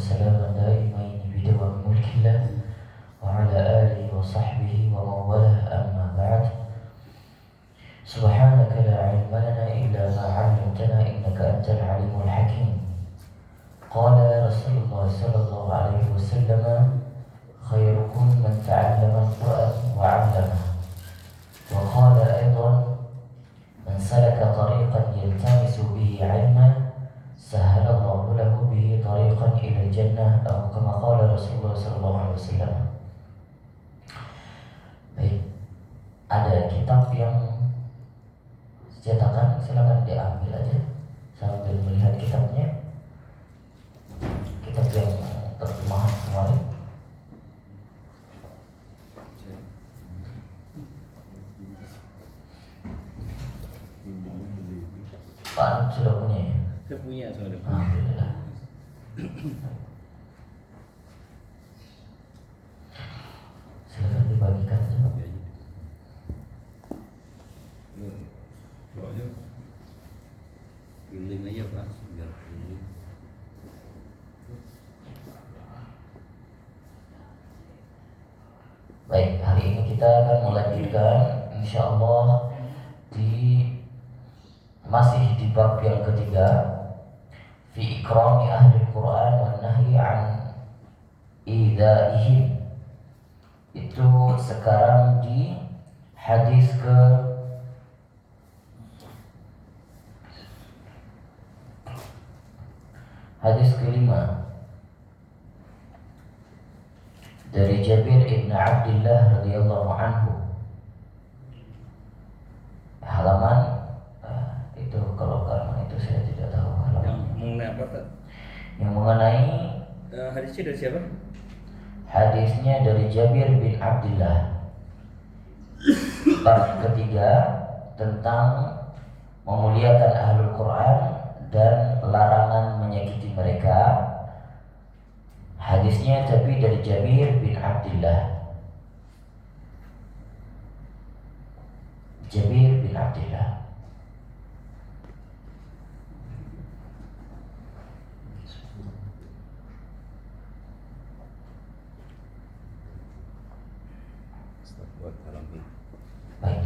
وسلاما دائمين بدوام ملك الله وعلى آله وصحبه ومن والاه أما بعد سبحانك لا علم لنا إلا ما علمتنا إنك أنت العليم الحكيم. قال رسول الله صلى الله عليه وسلم خيركم من تعلم القرآن وعلمه. وقال أيضا من سلك طريقا يلتمس به علما سهل الله له به طريقا إلى الجنة أو كما قال رسول الله صلى الله عليه وسلم. Baik, ada kitab yang cetakan, silakan diambil aja sambil melihat kitabnya. Kitab yang terjemahan kemarin. Pak sudah punya ya? Saya punya soalnya. Alhamdulillah. Silakan dibagikan saja. Soalnya keliling aja Pak, biar keliling. Baik, hari ini kita akan melanjutkan insyaallah masih di bab yang ketiga fi ikrami ahli Quran wa nahyi an idaihim. Itu sekarang di hadis kelima dari Jabir ibn Abdullah radhiyallahu anhu, halaman itu kalau karena itu saya tidak tahu halaman. Yang mengenai apa Pak? Yang mengenai Hadisnya dari siapa? hadisnya dari Jabir bin Abdullah. Bab ketiga tentang memuliakan ahlul Quran dan larangan menyakiti mereka. Hadisnya tapi dari Jabir bin Abdullah. Jabir bin Abdullah. Buat dalam ini. Baik.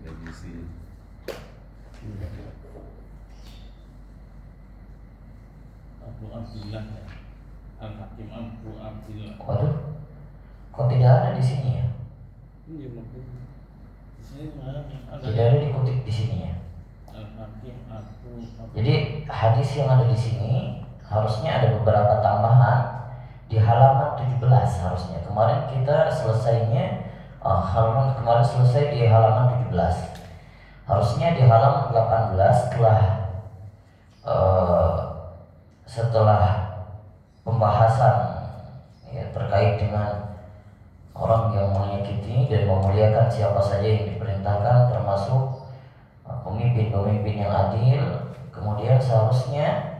Dari sini. Abu Abdullah ya. Al-Hakim Abu Abdullah. Waduh, kok tidak ada di sini ya? Ini makanya. Di sini mana ada Tidak ada dikutip di sini ya. Al-Hakim Abu Abdullah. Jadi hadis yang ada di sini harusnya ada beberapa tambahan di halaman 17 harusnya. Kemarin kita selesainya kemarin selesai di halaman 17. Harusnya di halaman 18 setelah pembahasan ya, terkait dengan orang yang menyakiti dan memuliakan siapa saja yang diperintahkan termasuk pemimpin-pemimpin yang adil. Kemudian seharusnya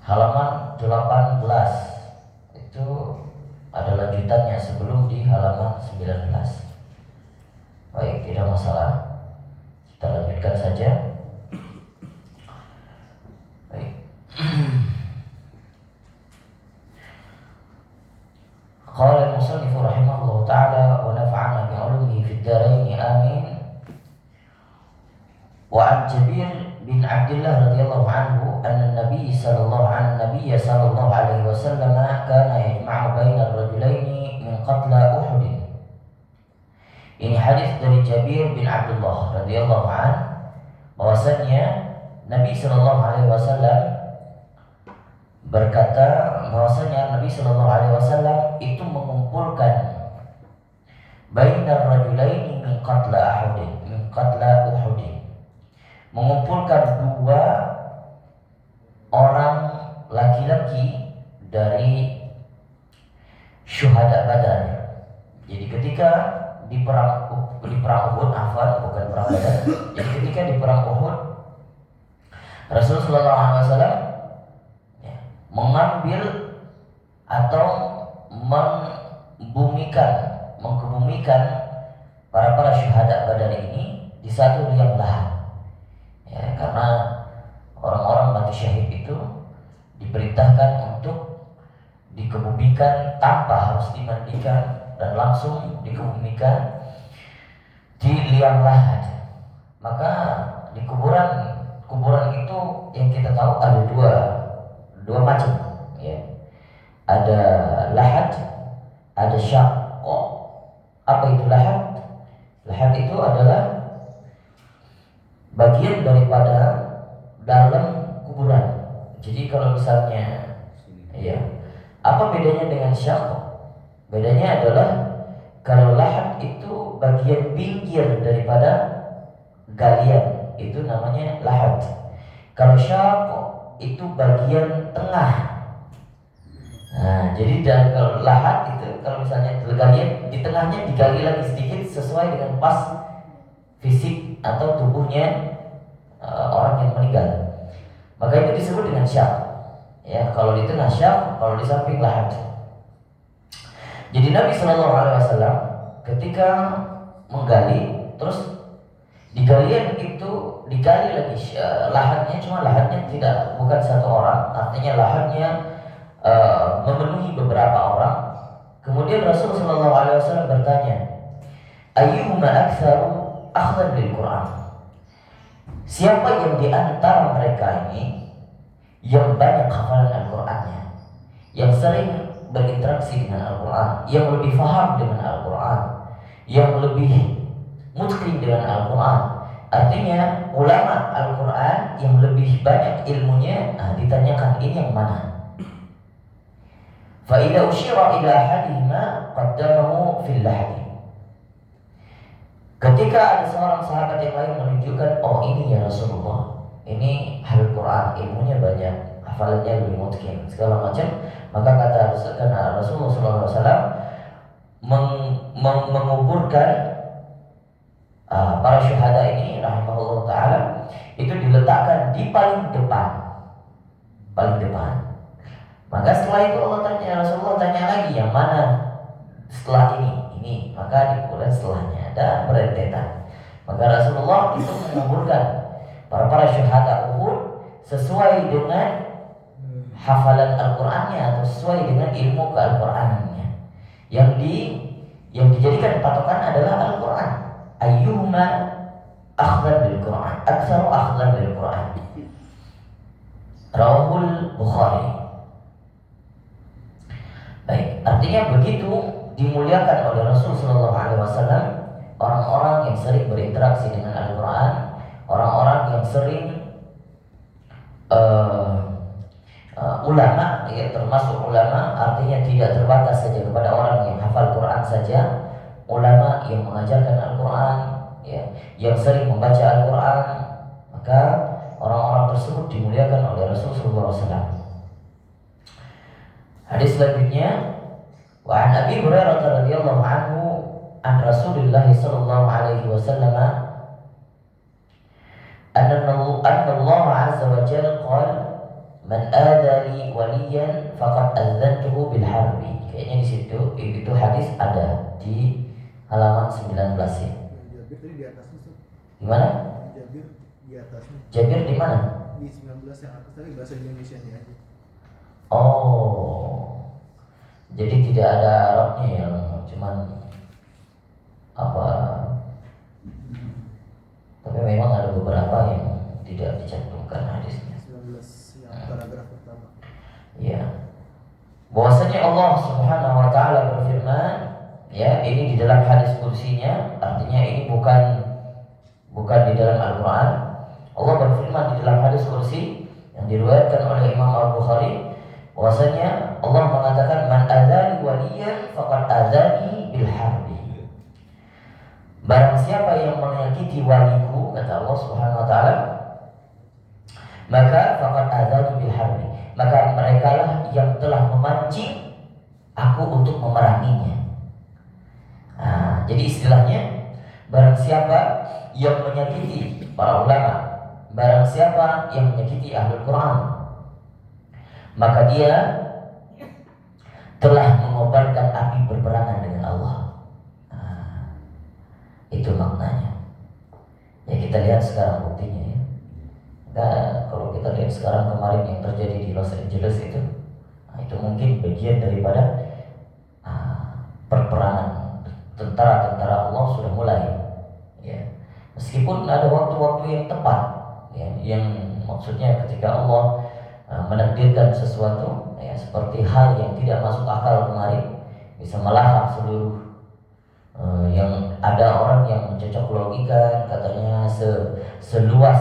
halaman 18 itu ada lanjutannya sebelum di halaman 19. Baik, tidak masalah. Kita lanjutkan saja. Baik. Qala al-musannif rahimahullah ta'ala wa nafa'ana bi'ulumihi fid dharain amin. Wa an Jabir bin Abdullah radhiyallahu anhu anna an-nabiy sallallahu alaihi wasallam kana yajma'u baina ar-rajulaini min qatla Uhud. Ini hadis dari Jabir bin Abdullah radhiyallahu anhu bahwasanya Nabi sallallahu alaihi wasallam berkata bahwasanya Nabi Shallallahu Alaihi Wasallam itu mengumpulkan bainar rajulaini min qatla Uhud, mengumpulkan dua orang laki-laki dari syuhada Badar. Jadi ketika di perang Uhud, bukan perang Badar. Jadi ketika di perang Uhud, Rasulullah SAW mengambil atau mengkebumikan para syuhada Badar ini di satu liang lahat. Ya, karena orang-orang mati syahid itu diperintahkan untuk dikebumikan tanpa harus dimandikan dan langsung dikebumikan di liang lahat. Maka di kuburan itu yang kita tahu ada dua macam, ya. Ada lahat, ada syaqqah. Apa itu lahat? Lahat itu adalah bagian daripada dalam kuburan. Jadi kalau misalnya, ya, apa bedanya dengan syaqqah? Bedanya adalah kalau lahat itu bagian pinggir daripada galian, itu namanya lahat. Kalau syaqqah itu bagian tengah. Nah, jadi kalau lahat itu kalau misalnya galian di tengahnya digali lagi sedikit sesuai dengan pas fisik atau tubuhnya orang yang meninggal. Maka itu disebut dengan syak. Ya, kalau di tengah syak, kalau di samping lahat. Jadi Nabi Shallallahu Alaihi Wasallam ketika menggali, terus di galian itu digali lagi lahatnya, cuma lahatnya bukan satu orang, artinya lahatnya memenuhi beberapa orang. Kemudian Rasulullah Shallallahu Alaihi Wasallam bertanya, ayyuhuma aktsaru akhdan bil Quran? Siapa yang di antara mereka ini yang banyak hafalan Al-Qurannya, yang sering berinteraksi dengan Al-Quran, yang lebih faham dengan Al-Quran, yang lebih mutqin dengan Al-Quran? Artinya ulama Al-Quran yang lebih banyak ilmunya. Ditanyakan ini yang mana? Fa idza usyira ila ahadihima qaddamahu fil lahdi. Ketika ada seorang sahabat yang lain menunjukkan, oh ini ya Rasulullah, ini Al-Quran, ilmunya banyak, hafalannya lebih mungkin, segala macam. Maka kata Rasulullah SAW menguburkan para syuhada ini rahimahullah ta'ala, itu diletakkan di paling depan. Maka setelah itu Rasulullah tanya lagi, yang mana setelah ini, maka dikumpulkan setelahnya dan berentetan. Maka Rasulullah itu menguburkan para syuhada Uhud sesuai dengan hafalan Al-Qur'annya atau sesuai dengan ilmu ke-Al-Qur'annya. Yang dijadikan patokan adalah Al-Qur'an. Ayyuhuma akhdan bil Qur'an, aktsaru akhdan bil Qur'an. Rawahul Bukhari. Baik, artinya begitu dimuliakan oleh Rasul sallallahu alaihi wasallam orang-orang yang sering berinteraksi dengan Al-Qur'an, orang-orang yang sering ulama, ya, termasuk ulama, artinya tidak terbatas saja kepada orang yang hafal Quran saja. Ulama yang mengajarkan Al-Quran, ya, yang sering membaca Al-Quran, maka orang-orang tersebut dimuliakan oleh Rasulullah SAW. Hadis selanjutnya, wa an Abi Hurairah radhiyallahu anhu an Rasulillah sallallahu alaihi wasallam anna Allah azza wa jalla qala man adali waliyan faqad adzantuhu bil harbi. Kayaknya di situ itu hadis ada di halaman 19 ya. Jabir tadi di atasnya. Di mana? Jabir di atasnya. Jabir di mana? Di 19 yang atas tadi bahasa Indonesianya aja. Oh. Jadi tidak ada Arabnya yang cuman apa? Tapi memang ada beberapa yang tidak dicantumkan hadisnya. 19 yang paragraf pertama. Ya. Bahwasanya Allah Subhanahu wa taala berfirman, ya, ini di dalam hadis kursinya, artinya ini bukan di dalam Al-Qur'an. Allah berfirman di dalam hadis kursi yang diriwayatkan oleh Imam Al-Bukhari, Bahwasanya Allah mengatakan man adzani waliyan faqad adzani bil harbi. Barang siapa yang menyakiti waliku, kata Allah Subhanahu wa taala, maka faqad adzani bil harbi. Maka merekalah yang telah memancing aku untuk memeranginya. Nah, jadi istilahnya barang siapa yang menyakiti para ulama, barang siapa yang menyakiti Ahlul Quran, maka dia telah mengobarkan api berperangan dengan Allah. Nah, itu maknanya. Ya kita lihat sekarang buktinya ya. Nah, kalau kita lihat sekarang kemarin yang terjadi di Los Angeles itu, nah, itu mungkin bagian daripada perperangan tentara-tentara Allah sudah mulai. Ya. Meskipun ada waktu-waktu yang tepat, ya, yang maksudnya ketika Allah menakdirkan sesuatu, ya, seperti hal yang tidak masuk akal kemarin bisa melahap seluruh yang ada orang yang mencocok logika katanya seluas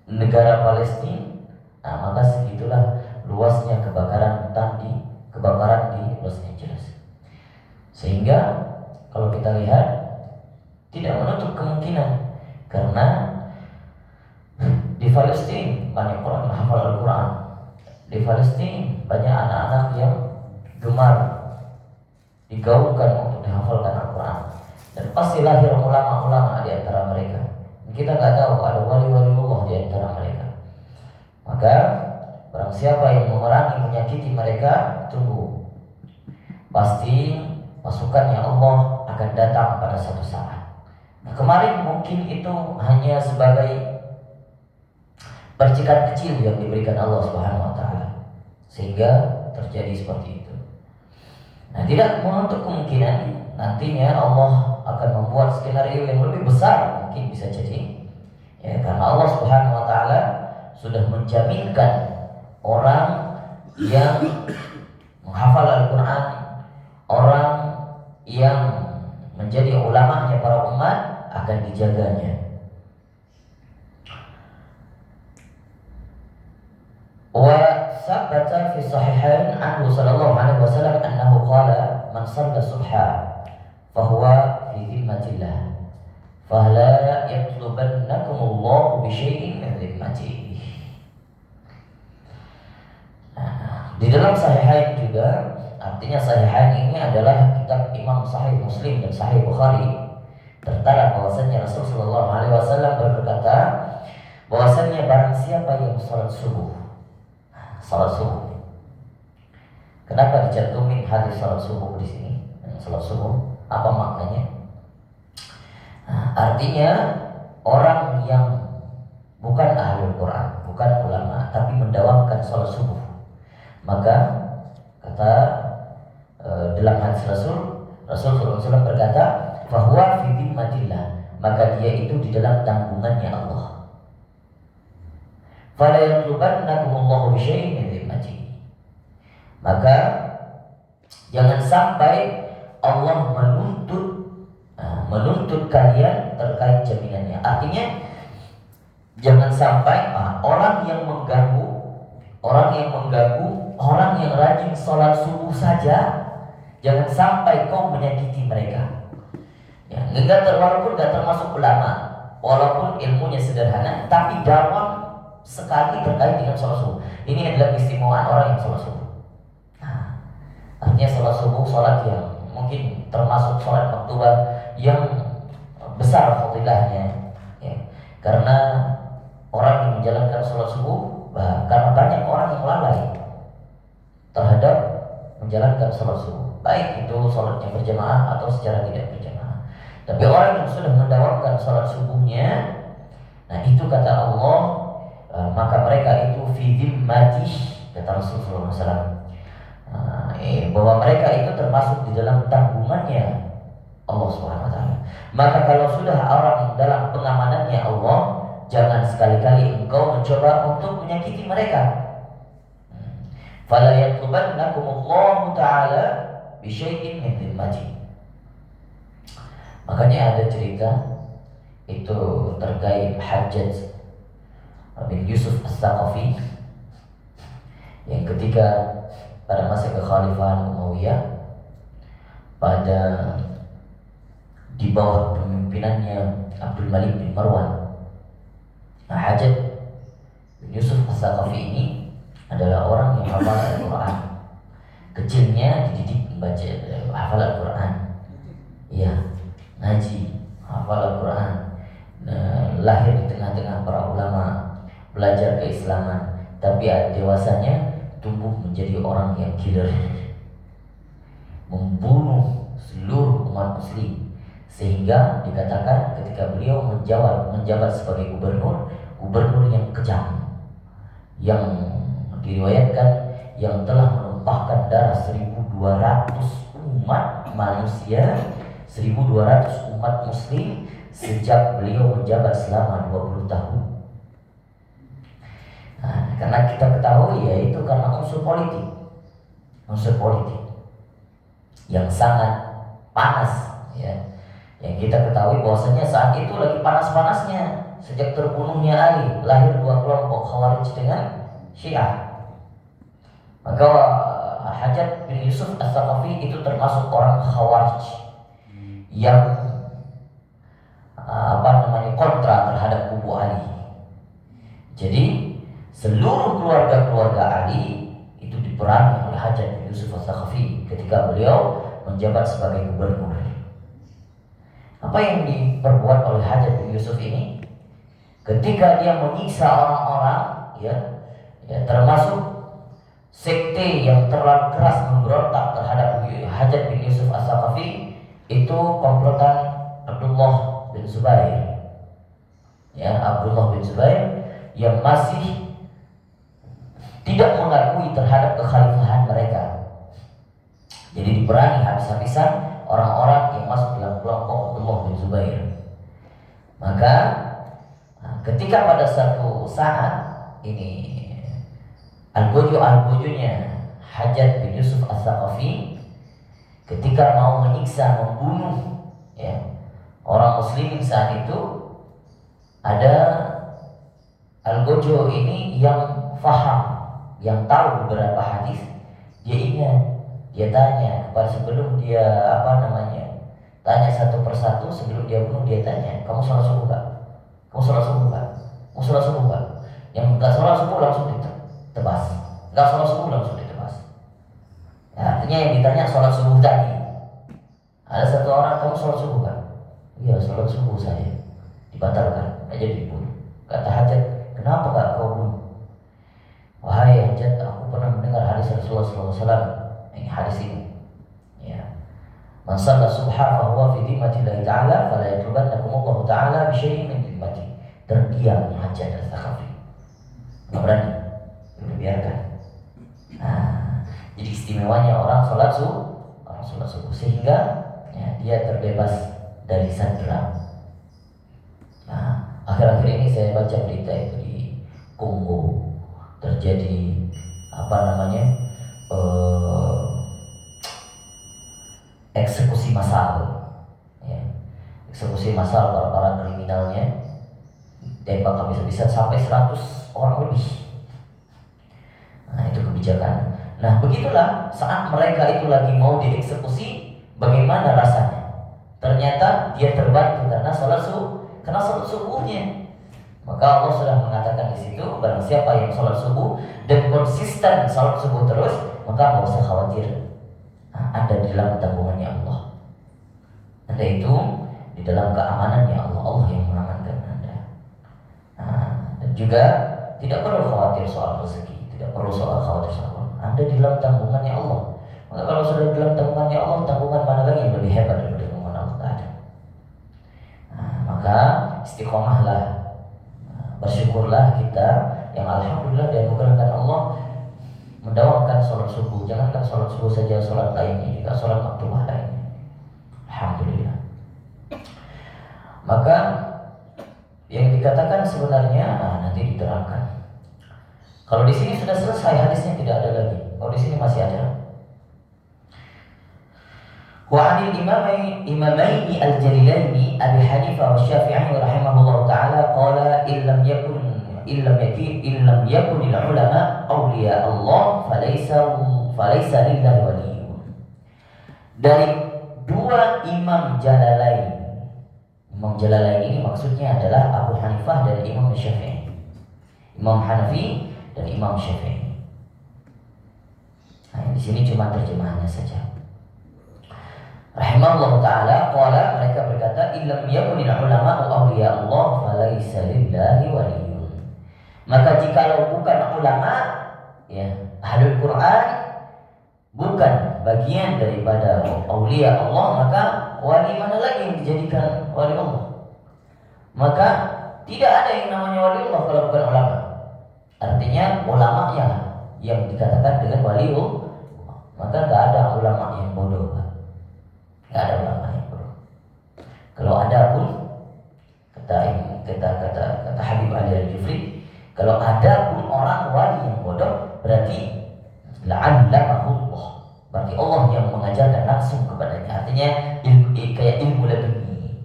negara Palestina, nah, maka segitulah luasnya kebakaran di Los Angeles. Sehingga kalau kita lihat tidak menutup kemungkinan, karena di Palestina banyak orang yang hafal Al-Quran, di Palestina banyak anak-anak yang gemar digaungkan untuk dihafalkan Al-Quran, dan pasti lahir ulama-ulama di antara mereka. Kita nggak tahu ada wali-wali Allah di antara mereka. Maka barang siapa yang memerangi, menyakiti mereka, tunggu, pasti pasukannya Allah akan datang pada suatu saat. Nah, kemarin mungkin itu hanya sebagai percikan kecil yang diberikan Allah Subhanahu wa taala sehingga terjadi seperti itu. Nah, tidak menutup kemungkinan nantinya Allah akan membuat skenario yang lebih besar, mungkin bisa jadi. Ya, karena Allah Subhanahu wa taala sudah menjaminkan orang yang menghafal Al-Quran, orang yang menjadi ulamanya para umat akan dijaganya. Wa sabata fi sahihain anhu sallallahu alaihi wasallam annahu qala man shalla subha fahuwa fi dhimmatillah fala yatlubannakumullahu bi syai'in min dhimmatihi. Di dalam Sahihain juga, artinya Sahihain ini adalah kitab Imam Sahih Muslim dan Sahih Bukhari, tertara bahwasanya Rasul sallallahu alaihi wasallam berkata bahwasanya barang siapa yang salat subuh. Kenapa dicantumin hadis salat subuh di sini? Salat subuh apa maknanya? Artinya orang yang bukan ahlul Quran, bukan ulama, tapi mendawamkan salat subuh, maka kata dalam hadis Rasul SAW berkata, bahwa fi dhimmatillah, maka dia itu di dalam tanggungannya Allah. Fala yatlubannakumullahu bi syai'in min dhimmatihi. Maka jangan sampai Allah menuntut kalian terkait jaminannya. Artinya jangan sampai orang yang mengganggu, orang yang rajin sholat subuh saja, jangan sampai kau menyakiti mereka. Ya, walaupun nggak termasuk ulama, walaupun ilmunya sederhana, tapi dakwah sekali terkait dengan sholat subuh. Ini adalah keistimewaan orang yang sholat subuh. Artinya sholat subuh, sholat yang mungkin termasuk sholat maktubah yang besar fadilahnya, ya. Karena orang yang menjalankan sholat subuh, karena banyak orang yang lalai terhadap menjalankan sholat subuh, baik itu sholatnya berjamaah atau secara tidak berjamaah. Tapi orang yang sudah mendawamkan sholat subuhnya, nah itu kata Allah, maka mereka itu fi dhimmatih, kata Rasulullah SAW, bahwa mereka itu termasuk di dalam tanggungannya Allah Subhanahu wa taala. Maka kalau sudah orang dalam pengamanannya Allah, jangan sekali-kali engkau mencoba untuk menyakiti mereka. Fala yatlubannakumullahu ta'ala bi syai'in min dhimmatihi. Makanya ada cerita itu terkait Hajjaj bin Yusuf As-Saqafi yang ketika pada masa kekhalifahan Umayyah, pada di bawah pemimpinannya Abdul Malik bin Marwan, Hajjaj bin Yusuf As-Saqafi ini adalah orang yang hafal Al-Quran. Kecilnya dididik membaca hafal Al-Quran, iya, ngaji, hafal Al-Quran, lahir di tengah-tengah para ulama, belajar keislaman, tapi dewasanya tumbuh menjadi orang yang killer, membunuh seluruh umat muslim, sehingga dikatakan ketika beliau menjabat sebagai gubernur yang kejam, yang diriwayatkan yang telah menumpahkan darah 1.200 umat manusia, 1.200 umat muslim sejak beliau menjabat selama 20 tahun. Nah, karena kita ketahui yaitu karena unsur politik yang sangat panas, ya. Yang kita ketahui bahwasanya saat itu lagi panas-panasnya sejak terbunuhnya Ali, lahir dua kelompok Khawarij dengan Syiah. Maka Hajjaj bin Yusuf As-Saqafi itu termasuk orang Khawarij yang kontra terhadap kubu Ali. Jadi seluruh keluarga Ali itu diperangi oleh Hajjaj bin Yusuf As-Saqafi ketika beliau menjabat sebagai gubernur. Apa yang diperbuat oleh Hajjaj bin Yusuf ini? Ketika dia menyiksa orang-orang, ya termasuk sekte yang terlalu keras memberontak terhadap Hajjaj bin Yusuf As-Saqafi, itu komplotan Abdullah bin Zubair. Ya, Abdullah bin Zubair yang masih tidak mengakui terhadap kekhalifahan mereka. Jadi diperangi habis-habisan orang-orang yang masuk dalam kelompok Abdullah bin Zubair. Maka ketika pada satu saat ini algojo-algojonya Hajjaj bin Yusuf As-Saqafi ketika mau menyiksa, membunuh, ya, orang muslimin saat itu, ada algojo ini yang faham, yang tahu beberapa hadis. Dia ingat, dia tanya kepada sebelum dia tanya satu persatu sebelum dia bunuh, dia tanya, kamu sholat subuh gak? Kamu sholat subuh gak? Kamu sholat subuh gak? Yang gak sholat subuh langsung ditebas, gak sholat subuh langsung ditebas. Ya, artinya yang ditanya sholat subuh tadi. Ada satu orang, kamu sholat subuh gak? Iya, sholat subuh saya. Dibatalkan, gak jadi dibunuh. Kata Hajjaj, kenapa gak kau bunuh? Wahai Hajjaj, aku pernah mendengar hadis Rasulullah SAW. Ini hadis ini, ya. Man shalla subha fa huwa fi dhimmatillahi ta'ala fala yatlubannakum Allah ta'ala bi syai'in min dhimmati. Terdiam Hajjaj As-Saqafi, nggak berani, dibiarkan. Nah, jadi istimewanya orang sholat subuh sehingga ya, dia terbebas dari sandera. Nah, akhir-akhir ini saya baca berita itu di Kongo terjadi eksekusi massal, ya. Eksekusi massal para kriminalnya, tembak habis-habisan sampai 100 orang lebih. Nah, itu kebijakan. Nah, begitulah saat mereka itu lagi mau dieksekusi, bagaimana rasanya? Ternyata dia terbantu karena sholat subuhnya. Maka Allah sudah mengatakan di situ, barang siapa yang sholat subuh dan konsisten sholat subuh terus, maka tidak usah khawatir. Anda di dalam tanggungannya Allah. Anda itu di dalam keamanannya Allah. Allah yang mengamankan Anda. Dan juga tidak perlu khawatir soal rezeki, tidak perlu khawatir soal Anda di dalam tanggungannya Allah. Maka kalau sudah di dalam tanggungannya Allah, tanggungan mana lagi yang lebih hebat daripada tanggungan Allah? Tidak ada. Maka istiqomahlah, bersyukurlah kita yang alhamdulillah dianugerahkan Allah mendawamkan sholat subuh. Jangankan sholat subuh saja, sholat lainnya juga, sholat maktubah lainnya. Alhamdulillah. Maka yang dikatakan sebenarnya nanti diterangkan. Kalau di sini sudah selesai hadisnya, tidak ada lagi. Kalau di sini masih ada. Wa 'anil imamaini al-jalilaini Abi Hanifah wa Syafi'i rahimahullah taala qala illam yakun illam yakunil ulama awliya Allah falaysa lillahi waliyun. Dari dua Imam Jalalain. Imam Jalalain ini maksudnya adalah Abu Hanifah dan Imam Syafi'i. Imam Hanafi dan Imam Syafi'i. Nah, di sini cuma terjemahannya saja. Rahimahullah ta'ala, qala, mereka berkata, illam yakunil ulama awliya Allah falaysa lillahi waliyun. Maka jikalau bukan ulama, ya, ahlul Quran, bukan bagian daripada awliya Allah, maka wali mana lagi yang dijadikan wali Allah? Maka tidak ada yang namanya wali Allah kalau bukan ulama. Artinya ulama yang dikatakan dengan wali Allah. Maka nggak ada ulama yang bodoh, Pak. Nggak ada ulama yang bodoh. Kalau ada pun kata Habib Ali Al-Jufri, kalau ada pun orang wali yang bodoh, berarti la'allamahullah, berarti Allah yang mengajarkan langsung kepadanya. Artinya kayak ilmu laduni,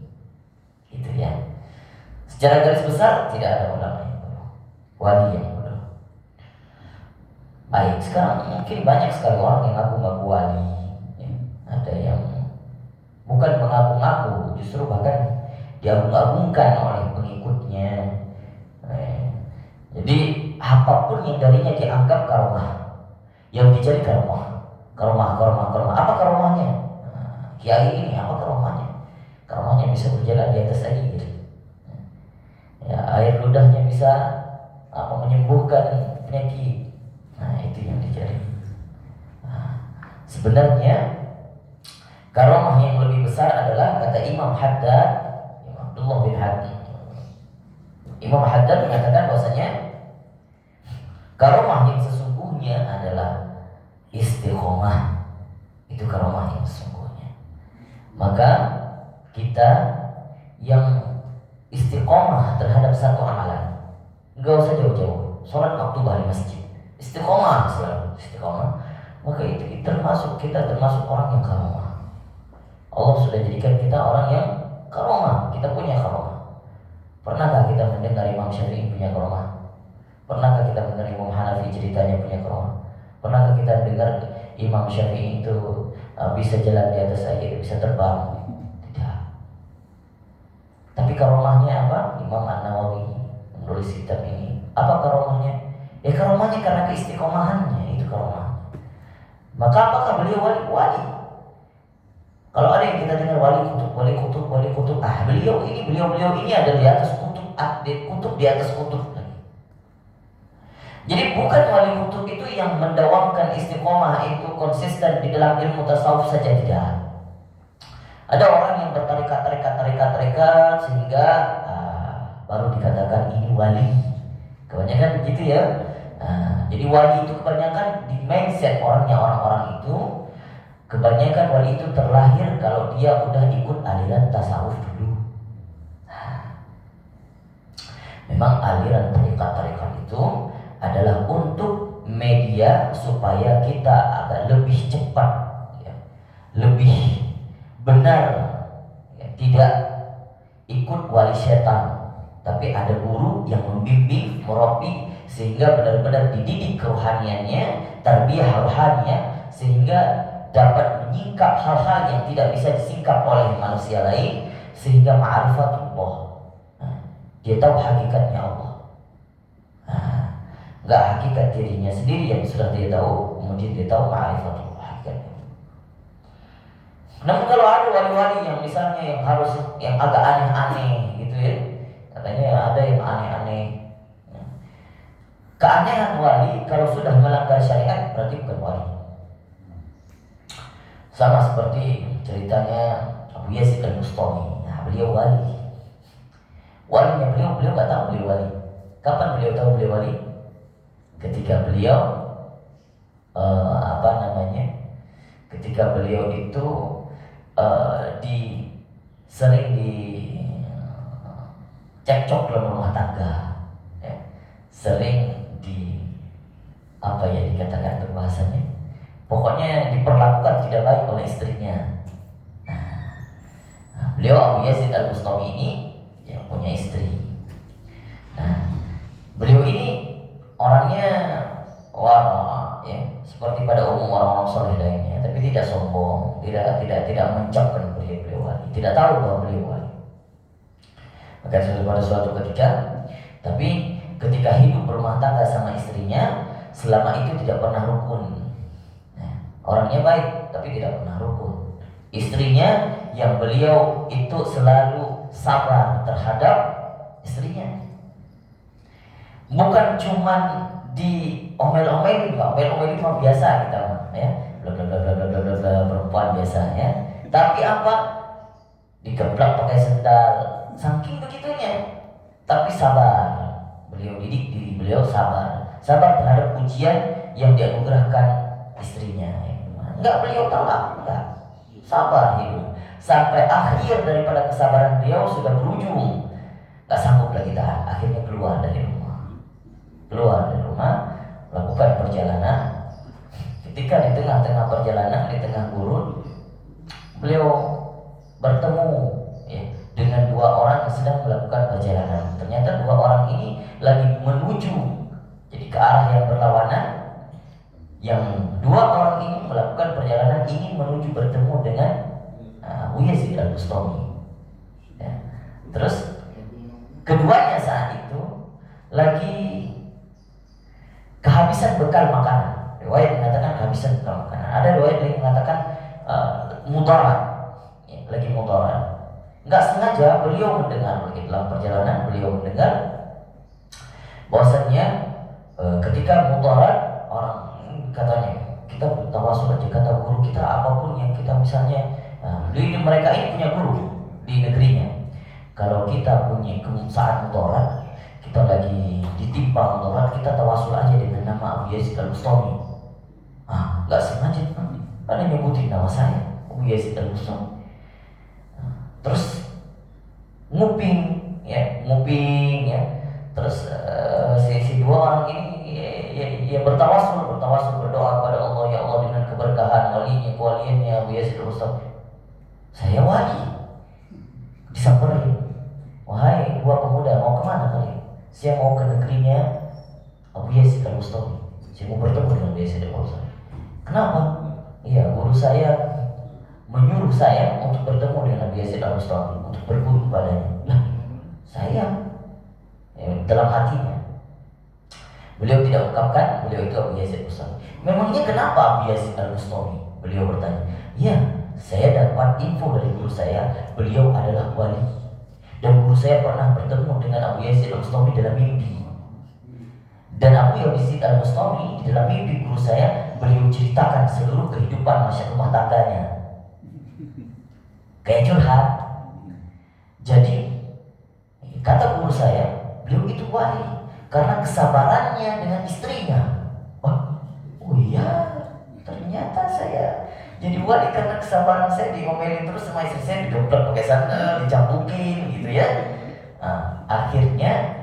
gitu ya. Secara garis besar tidak ada ulama yang bodoh, wali yang bodoh. Baik, sekarang mungkin banyak sekali orang yang ngaku-ngaku wali, ya. Ada yang bukan mengaku-ngaku, justru bahkan diagung-agungkan oleh pengikutnya. Jadi apapun yang darinya dianggap karomah, yang dicari karomah. Apa karomahnya? Kiai ini apa karomahnya? Karomahnya bisa berjalan di atas air. Ya, air ludahnya bisa menyembuhkan penyakit. Nah, itu yang dicari. Sebenarnya karomah yang lebih besar adalah kata Imam Haddad, Abdullah bin Haddad. Imam Haddad mengatakan bahwasanya karomah yang sesungguhnya adalah istiqomah. Itu karomah yang sesungguhnya. Maka kita yang istiqomah terhadap satu amalan, enggak usah jauh-jauh, sholat maktubah di masjid, istiqomah selalu istiqomah, maka itu kita termasuk orang yang karomah. Allah sudah jadikan kita orang yang karomah, kita punya karomah. Pernahkah kita mendengar Imam Syafi'i punya karomah? Pernahkah kita mendengar Imam Hanafi ceritanya punya karomah? Pernahkah kita dengar Imam Syafi'i itu bisa jalan di atas air, bisa terbang? Tidak. Tapi karomahnya apa? Imam An-Nawawi menulis kitab ini. Apa karomahnya? Ya karomahnya karena keistiqomahannya, itu karomah. Maka apakah beliau wali? Kalau ada yang kita dengar wali kutub, beliau ini ada di atas kutub di atas kutub. Jadi bukan wali kutub itu yang mendawamkan istiqomah itu konsisten di dalam ilmu tasawuf saja, tidak. Ada orang yang bertarekat sehingga baru dikatakan ini wali. Kebanyakan begitu ya. Jadi wali itu kebanyakan di mindset orang-orang itu, kebanyakan wali itu terlahir kalau dia udah ikut aliran tasawuf dulu. Memang aliran tarekat itu adalah untuk media supaya kita agak lebih cepat, ya, lebih benar, ya, tidak ikut wali setan, tapi ada guru yang membimbing, murabi, sehingga benar-benar dididik kerohaniannya, tarbiyah rohaninya, sehingga dapat menyingkap hal-hal yang tidak bisa disingkap oleh manusia lain, sehingga ma'rifatullah, dia tahu hakikatnya Allah. Enggak hakikat dirinya sendiri yang sudah dia tahu, kemudian dia tahu ma'rifatullah, hakikatnya. Namun kalau ada wali-wali yang misalnya yang agak aneh-aneh gitu ya, katanya ada yang aneh-aneh. Keanehan wali kalau sudah melanggar syariat berarti bukan wali. Sama seperti ceritanya Abu Yazid Al-Bustami. Nah, beliau wali. Walinya beliau nggak tahu beliau wali. Kapan beliau tahu beliau wali? Ketika beliau ketika beliau itu sering di cekcok dalam rumah tangga, ya. Sering dikatakan bahasanya, pokoknya diperlakukan tidak baik oleh istrinya. Beliau Abu Yazid Al-Bustami ini yang punya istri. Beliau soleh lainnya, tapi tidak sombong, tidak mencapkan beliau wali, tidak tahu bahwa beliau wali. Maka pada suatu ketika, tapi ketika hidup berumah tangga sama istrinya, selama itu tidak pernah rukun. Orangnya baik, tapi tidak pernah rukun. Istrinya yang beliau itu selalu sabar terhadap istrinya. Bukan cuman diomel-omelin, omel-omelin itu biasa kita ya, bla bla bla bla bla bla bla, perempuan biasa ya. Tapi apa? Digeblak pakai sendal, saking begitunya. Tapi sabar. Beliau didik diri beliau sabar terhadap ujian yang dianugerahkan istrinya. Enggak beliau talak, enggak. Sabar hidup sampai akhir daripada kesabaran beliau sudah berujung, enggak sanggup lagi tahan, akhirnya keluar dari rumah, melakukan perjalanan. Ketika di tengah-tengah perjalanan, di tengah gurun, beliau bertemu ya, dengan dua orang yang sedang melakukan perjalanan. Ternyata dua orang ini lagi menuju jadi ke arah yang berlawanan. Yang dua orang ini melakukan perjalanan ingin menuju bertemu dengan Abu Yazid Al-Bustami. Ya. Terus keduanya saat itu lagi kehabisan bekal makanan. Riwayat mengatakan kehabisan bekal makanan. Ada riwayat yang mengatakan mudarat, ya, lagi mudarat. Enggak sengaja beliau mendengar dalam perjalanan, beliau mendengar bahwasannya ketika mudarat, orang katanya kita tawasul aja, kata guru kita apapun yang kita misalnya mereka ini punya guru di negerinya. Kalau kita punya saat mudarat, kita lagi ditimpa mudarat, kita tawasul aja dengan nama Abu Yazid Al-Bustami. Nggak sengaja ada nyebutin nama saya, Abu Yazid Al-Bustami. Terus nguping ya. Terus si dua orang ini ya bertawasul berdoa kepada Allah, ya Allah dengan keberkahan waliannya Abu Yazid Al-Bustami, saya wali. Disamperin, wahai dua pemuda, mau kemana kalian? Saya mau ke negerinya Abu Yazid Al-Bustami, saya mau bertemu dengan Abu Yazid Al-Bustami. Kenapa? Iya, guru saya menyuruh saya untuk bertemu dengan Abu Yazid Al-Bustami, untuk berguru padanya. Nah, saya dalam hatinya, beliau tidak ungkapkan beliau itu Abu Yazid Al-Bustami. Memangnya kenapa Abu Yazid Al-Bustami? Beliau bertanya. Ya, saya dapat info dari guru saya, beliau adalah wali. Dan guru saya pernah bertemu dengan Abu Yazid Al-Bustami dalam mimpi. Dan Abu Yazid Al-Bustami di dalam mimpi guru saya, beliau ceritakan seluruh kehidupan masyarakat rumah tangganya. Kayak curhat. Jadi kata guru saya, beliau itu wali karena kesabarannya dengan istrinya. Oh iya, ternyata saya jadi wali karena kesabaran saya, diomelin terus sama istri saya, digeblak pakai sandal, dicambukin gitu ya. Akhirnya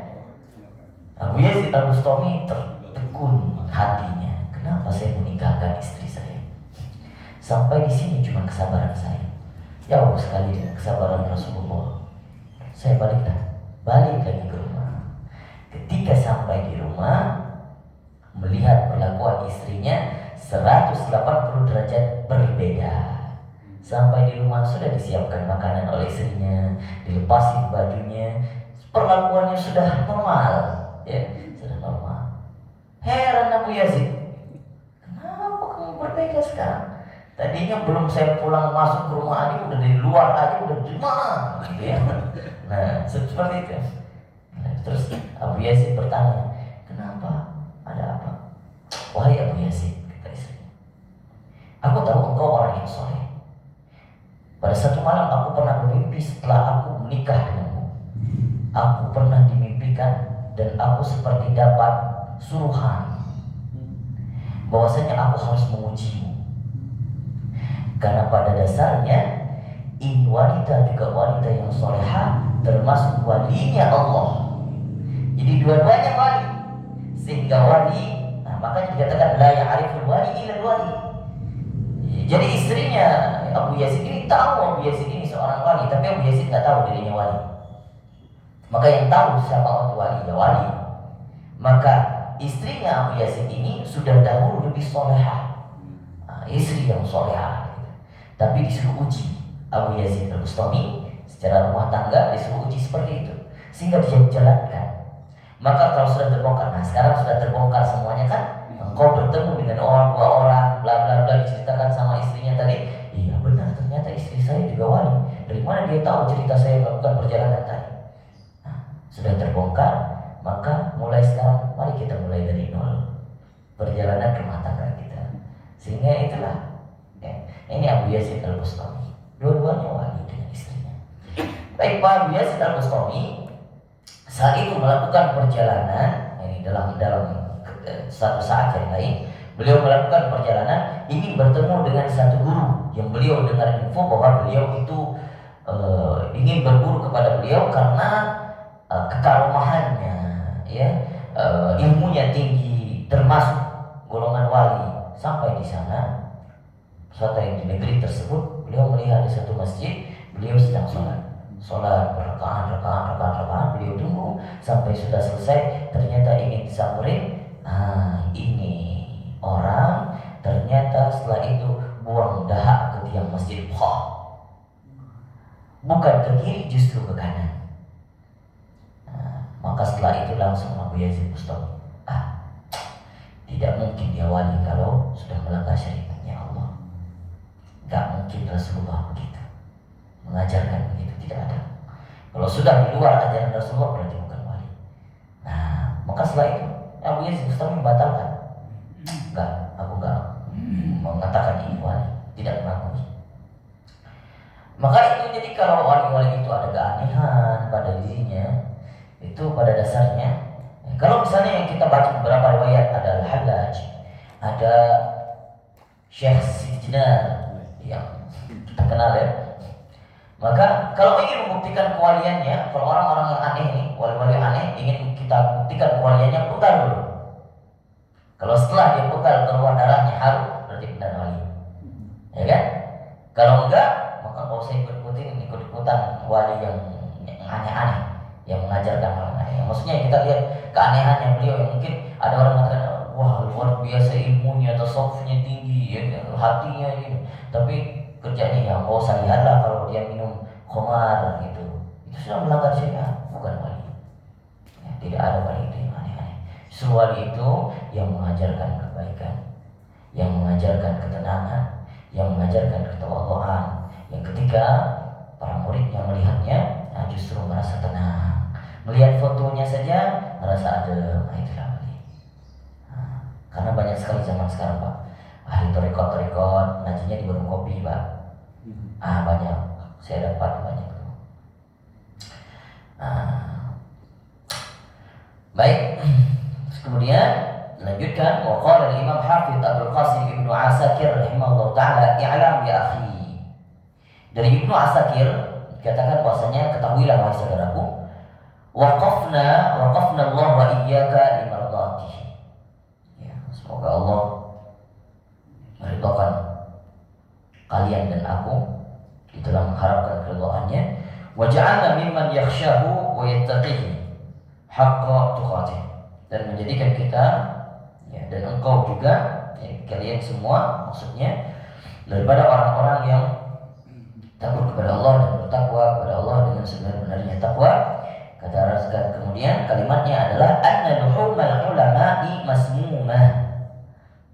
Abu Yazid Al-Bustami tertekun hatinya. Kenapa saya meninggalkan istri saya? Sampai di sini cuma kesabaran saya. Jauh sekali dengan kesabaran Rasulullah. Saya balik lagi ke rumah. Ketika sampai di rumah, melihat perlakuan istrinya 180 derajat berbeda. Sampai di rumah sudah disiapkan makanan oleh istrinya, dilepasin bajunya, perlakuannya sudah normal, ya, sudah normal. Heran Abu Yazid, kenapa kamu berbeda sekarang? Tadinya belum saya pulang masuk ke rumah aja udah dari luar aja udah di mana, gitu ya. Nah, seperti itu. Terus Abu Yazid bertanya, kenapa? Ada apa? Wahai Abu Yazid, kata istrinya, aku tahu engkau orang yang soleh. Pada satu malam aku pernah bermimpi setelah aku menikah denganmu. Aku pernah dimimpikan dan aku seperti dapat suruhan bahwasanya aku harus mengujimu. Karena pada dasarnya ini wanita juga wanita yang solehah, termasuk walinya Allah. Jadi dua-duanya wali, sehingga wali, makanya dikatakan la ya'riful wali illa wali. Jadi istrinya Abu Yazid ini tahu Abu Yazid ini seorang wali, tapi Abu Yazid nggak tahu dirinya wali. Maka yang tahu siapa itu wali, ya wali. Maka istrinya Abu Yazid ini sudah dahulu lebih solehah. istri yang solehah, gitu. Tapi disuruh uji. Abu Yazid Al-Bustami secara rumah tangga disuruh uji seperti itu, sehingga dia jalankan. Maka kalau sudah terbongkar, nah sekarang sudah terbongkar semuanya kan, engkau bertemu dengan dua orang, bla bla bla, diceritakan sama istrinya tadi. Iya benar, ternyata istri saya juga wali. Dari mana dia tahu cerita saya melakukan perjalanan tadi? Nah, sudah terbongkar, maka mulai sekarang mari kita mulai dari nol perjalanan rumah tangga kita. Sehingga itulah ya, ini Abu Yazid Al-Bustami, dua-duanya wali dengan istrinya. Baik, Pak Abu Yazid Al-Bustami saat itu melakukan perjalanan ini dalam satu saat yang lain, beliau melakukan perjalanan ingin bertemu dengan satu guru yang beliau dengar info bahwa beliau itu ingin berguru kepada beliau karena kekaromahannya, ya, ilmunya tinggi, termasuk golongan wali. Sampai di sana, suatu yang di negeri tersebut, beliau melihat di satu masjid, beliau sedang sholat berrakaat, beliau tunggu sampai sudah selesai. Ternyata ingin disamperin, ini orang ternyata setelah itu buang dahak ke tiang masjid. Bukan ke kiri, justru ke kanan. Maka setelah itu langsung Abu Yazid Bustami, tidak mungkin dia wali kalau sudah melanggar syariatnya Allah. Gak mungkin Rasulullah begitu mengajarkan begitu, tidak ada. Kalau sudah di luar ajaran Rasulullah berarti bukan wali. Nah, maka setelah itu Abu Yazid Bustami membatalkan. Aku gak mengatakan ini wali, tidak mengakui. Maka itu jadi kalau wali-wali itu ada keanehan pada dirinya, itu pada dasarnya. Kalau misalnya yang kita baca beberapa riwayat, ada Al-Hallaj, ada Syekh Sijnar yang kita kenal ya. Maka kalau ingin membuktikan kewaliannya, kalau orang-orang yang aneh ini, wali-wali aneh, ingin kita buktikan kewaliannya, putar dulu. Kalau setelah dia putar keluar darahnya harum, berarti benar wali. Ya kan? Kalau enggak, maka nggak usah ikut-ikutan wali yang aneh-aneh, yang mengajarkan orang aneh. Maksudnya kita lihat keanehannya beliau, yang mungkin ada orang mengatakan, wah luar biasa ilmunya, tasawufnya tinggi, ya, hatinya gitu. Tapi kerjanya ya nggak usah lihatlah kalau dia minum khamar gitu. Itu sudah melanggar syariat, bukan wali. Ya, tidak ada wali itu yang aneh-aneh. Justru wali itu yang mengajarkan kebaikan, yang mengajarkan ketenangan, yang mengajarkan ketawadhuan, yang ketika para muridnya melihatnya, justru merasa tenang. Melihat fotonya saja merasa adem. Itulah wali. Karena banyak sekali zaman sekarang, Pak, ahli torikot ngajinya di warung kopi, Pak. Banyak, saya dapat banyak. Baik. Kemudian lanjutkan, wa qala al-Imam Hafidz Abdul Qasim Ibnu Asakir rahimahullah taala, i'lam ya akhi. Dari Ibnu Asakir dikatakan bahwasanya, ketahuilah wahai saudaraku, waqafna Allah wa iyyaka limardatihi. Ya, semoga Allah meridhokan kalian dan aku di dalam mengharapkan keridhaannya. Wa ja'alna mimman yakhshahu wa yattaqihi haqqa tuqatih. Dan menjadikan kita, ya, dan engkau juga, ya, kalian semua maksudnya, daripada orang-orang yang takut kepada Allah dan bertakwa kepada Allah dengan sebenar-benarnya takwa. Kata Rasul kemudian kalimatnya adalah anna luhumal ulama'i masmumah.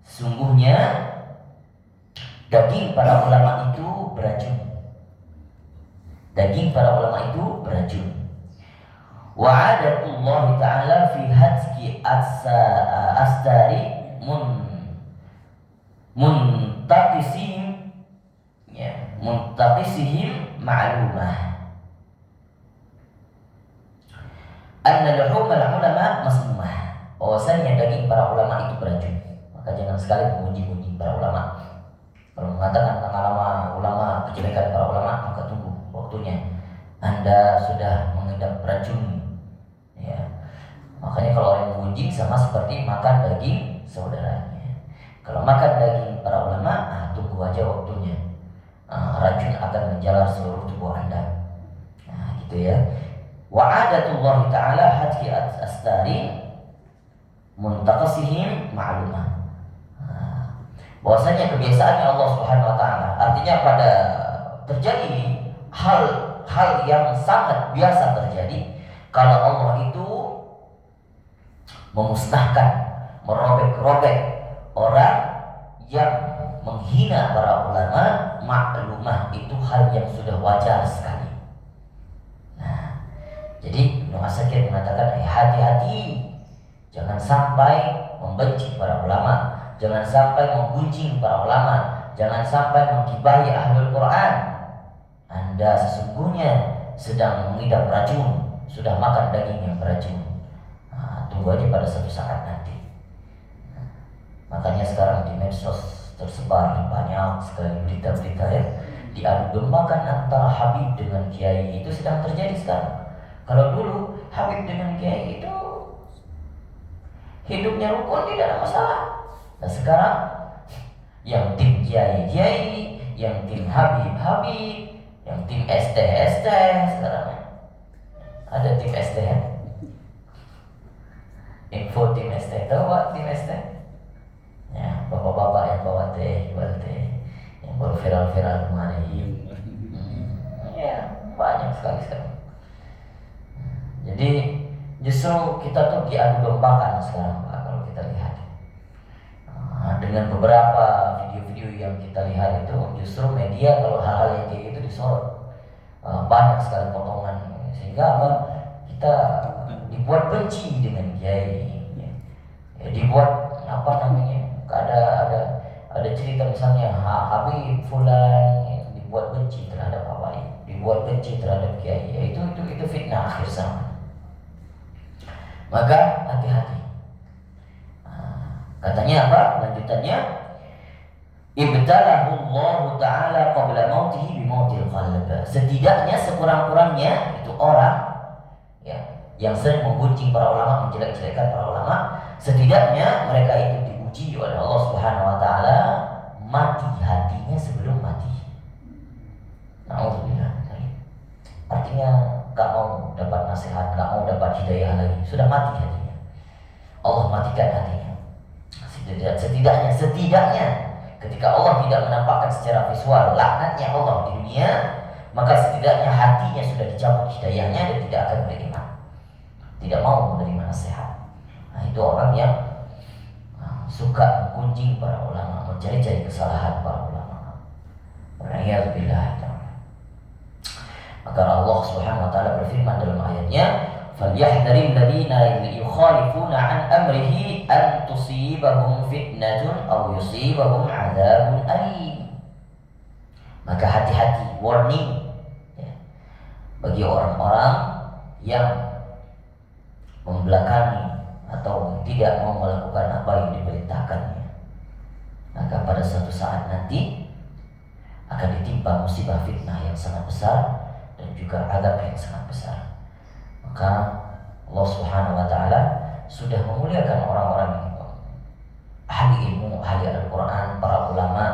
Sungguhnya daging para ulama itu beracun. Daging para ulama itu beracun. Wa adatullah ta'ala fi hatki astari muntaqisihim, ya, muntaqisihim ma'lumah. Anna luhumal ulama masmumah. Bahwasanya daging para ulama itu beracun. Maka jangan sekali memuji-muji para ulama. Kalau mengatakan tentang ulama kejelekan para ulama, maka tunggu waktunya. Anda sudah mengidap racun. Ya. Makanya kalau orang memuji sama seperti makan daging saudaranya. Kalau makan daging para ulama, tunggu aja waktunya. Racun akan menjalar seluruh tubuh Anda. Nah, gitu ya. Wa'adatullah ta'ala hatki astari muntaqasihim ma'lumah. bahwasanya kebiasaannya Allah Subhanahu wa taala. Artinya pada terjadi hal-hal yang sangat biasa terjadi kalau Allah itu memusnahkan, merobek-robek orang yang menghina para ulama, maklumah itu hal yang sudah wajar sekali. Nah, jadi Ibnu Asakir mengatakan hati-hati, jangan sampai membenci para ulama, jangan sampai menggunjing para ulama, jangan sampai menggibahi ahlul Quran. Anda sesungguhnya sedang mengidap racun, sudah makan daging yang beracun. Nah, tunggu aja pada suatu saat nanti. Makanya sekarang di medsos tersebar banyak sekali berita-berita ya, diadu dombakan antara Habib dengan Kiai, itu sedang terjadi sekarang. Kalau dulu Habib dengan Kiai itu hidupnya rukun, tidak ada masalah. Nah sekarang yang tim Kiai, yang tim Habib, yang tim ST. Sekarang ada tim ST ya? Info tim ST, tahu Pak tim ST? Ya, bapak-bapak yang bawa teh, jual teh, yang baru viral kemarin. Ya, banyak sekali sekarang. Jadi justru kita tuh diadu dombakan sekarang Pak, kalau kita lihat. Dengan beberapa video-video yang kita lihat itu, justru media kalau hal-hal yang kayak gitu disorot. Banyak sekali potongan, sehingga apa? Kita dibuat benci dengan Kiai. Ya, dibuat apa namanya? Ada cerita misalnya Habib fulan ya, dibuat benci terhadap Habib, dibuat benci terhadap Kiai, ya, itu fitnah akhir zaman. Maka hati-hati. Katanya apa? Lanjutannya, ibtalahu Allah Ta'ala qabla mautihi bimautil qalb. Setidaknya sekurang-kurangnya itu orang ya yang sering menggunjing para ulama, menjelek-jelekan para ulama, setidaknya mereka itu diuji oleh Allah Subhanahu wa taala mati hatinya sebelum mati. Nauzubillah. Artinya gak mau dapat nasihat, gak mau dapat hidayah lagi, sudah mati hatinya. Allah matikan hatinya. Setidaknya ketika Allah tidak menampakkan secara visual laknatnya Allah di dunia, maka setidaknya hatinya sudah dicabut hidayahnya dan tidak akan beriman, tidak mau menerima nasihat. Nah itu orang yang suka menggunjing para ulama, mencari-cari kesalahan para ulama. Waliyadzubillah. Maka Allah Subhanahu wa taala berfirman dalam ayatnya, "Falyahdharil ladzina yukhalifuna an amrihi an tusibahum fitnatun aw yusibahum 'adzabun alim." Maka hati-hati, warning ya, bagi orang-orang yang membelakangi atau tidak mau melakukan apa yang diperintahkannya. Maka pada suatu saat nanti akan ditimpa musibah fitnah yang sangat besar dan juga azab yang sangat besar. Maka Allah Subhanahu wa taala sudah memuliakan orang-orang ahli ilmu, ahli Al-Quran, para ulama.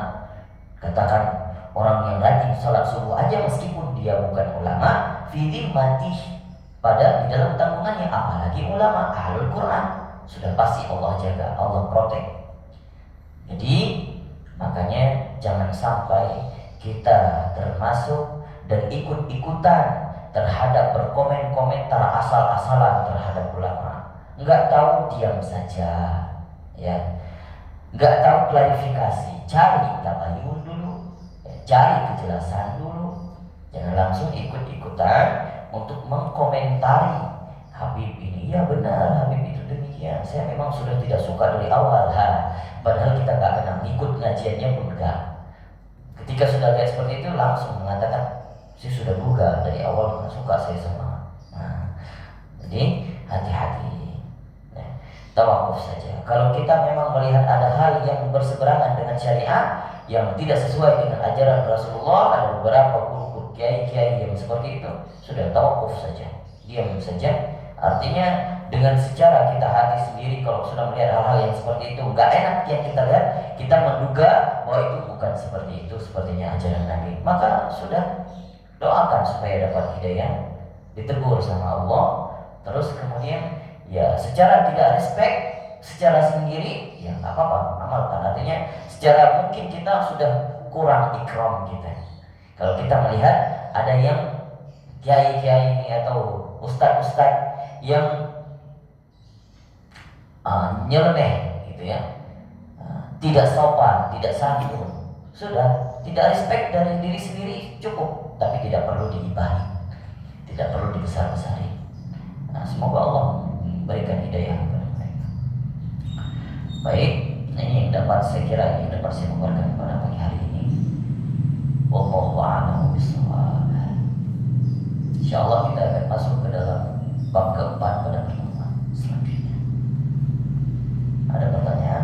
Katakan orang yang rajin salat subuh aja meskipun dia bukan ulama, fi mati pada di dalam tanggungannya, apalagi ulama ahlul Quran, sudah pasti Allah jaga, Allah protek. Jadi makanya jangan sampai kita termasuk dan ikut-ikutan terhadap berkomentar asal-asalan terhadap ulama. Enggak tahu diam saja, ya. Enggak tahu klarifikasi, cari tabayun dulu, ya, cari kejelasan dulu. Jangan langsung ikut-ikutan untuk mengkomentari Habib ini. Ya benar, Habib itu demikian. Saya memang sudah tidak suka dari awal, padahal kita enggak kenal, ikut ngajiannya pun enggak. Ketika sudah lihat seperti itu langsung mengatakan, saya sudah duga dari awal nggak suka saya sama. Nah, jadi hati-hati, nah, tawakuf saja. Kalau kita memang melihat ada hal yang berseberangan dengan syariat, yang tidak sesuai dengan ajaran Rasulullah, ada beberapa guru kiai-kiai yang seperti itu, sudah tawakuf saja, diam saja. Artinya dengan secara kita hati sendiri, kalau sudah melihat hal-hal yang seperti itu nggak enak yang kita lihat, kita menduga bahwa itu bukan seperti itu, sepertinya ajaran Nabi, maka sudah doakan supaya dapat hidayah, ditegur sama Allah. Terus kemudian ya secara tidak respect secara sendiri ya nggak apa-apa, amalkan. Artinya secara mungkin kita sudah kurang ikram kita. Kalau kita melihat ada yang kiai-kiai atau ustadz-ustadz yang nyeleneh gitu ya, tidak sopan, tidak santun, sudah tidak respect dari diri sendiri cukup, tapi tidak perlu diibahi, tidak perlu dibesar-besari. Semoga Allah berikan hidayah kepada mereka. Baik, ini yang dapat saya kira ini dapat saya paparkan pada pagi hari ini. Wallahu a'lam bishawab. Insyaallah kita akan masuk ke dalam bab keempat pada pertemuan selanjutnya. Ada pertanyaan?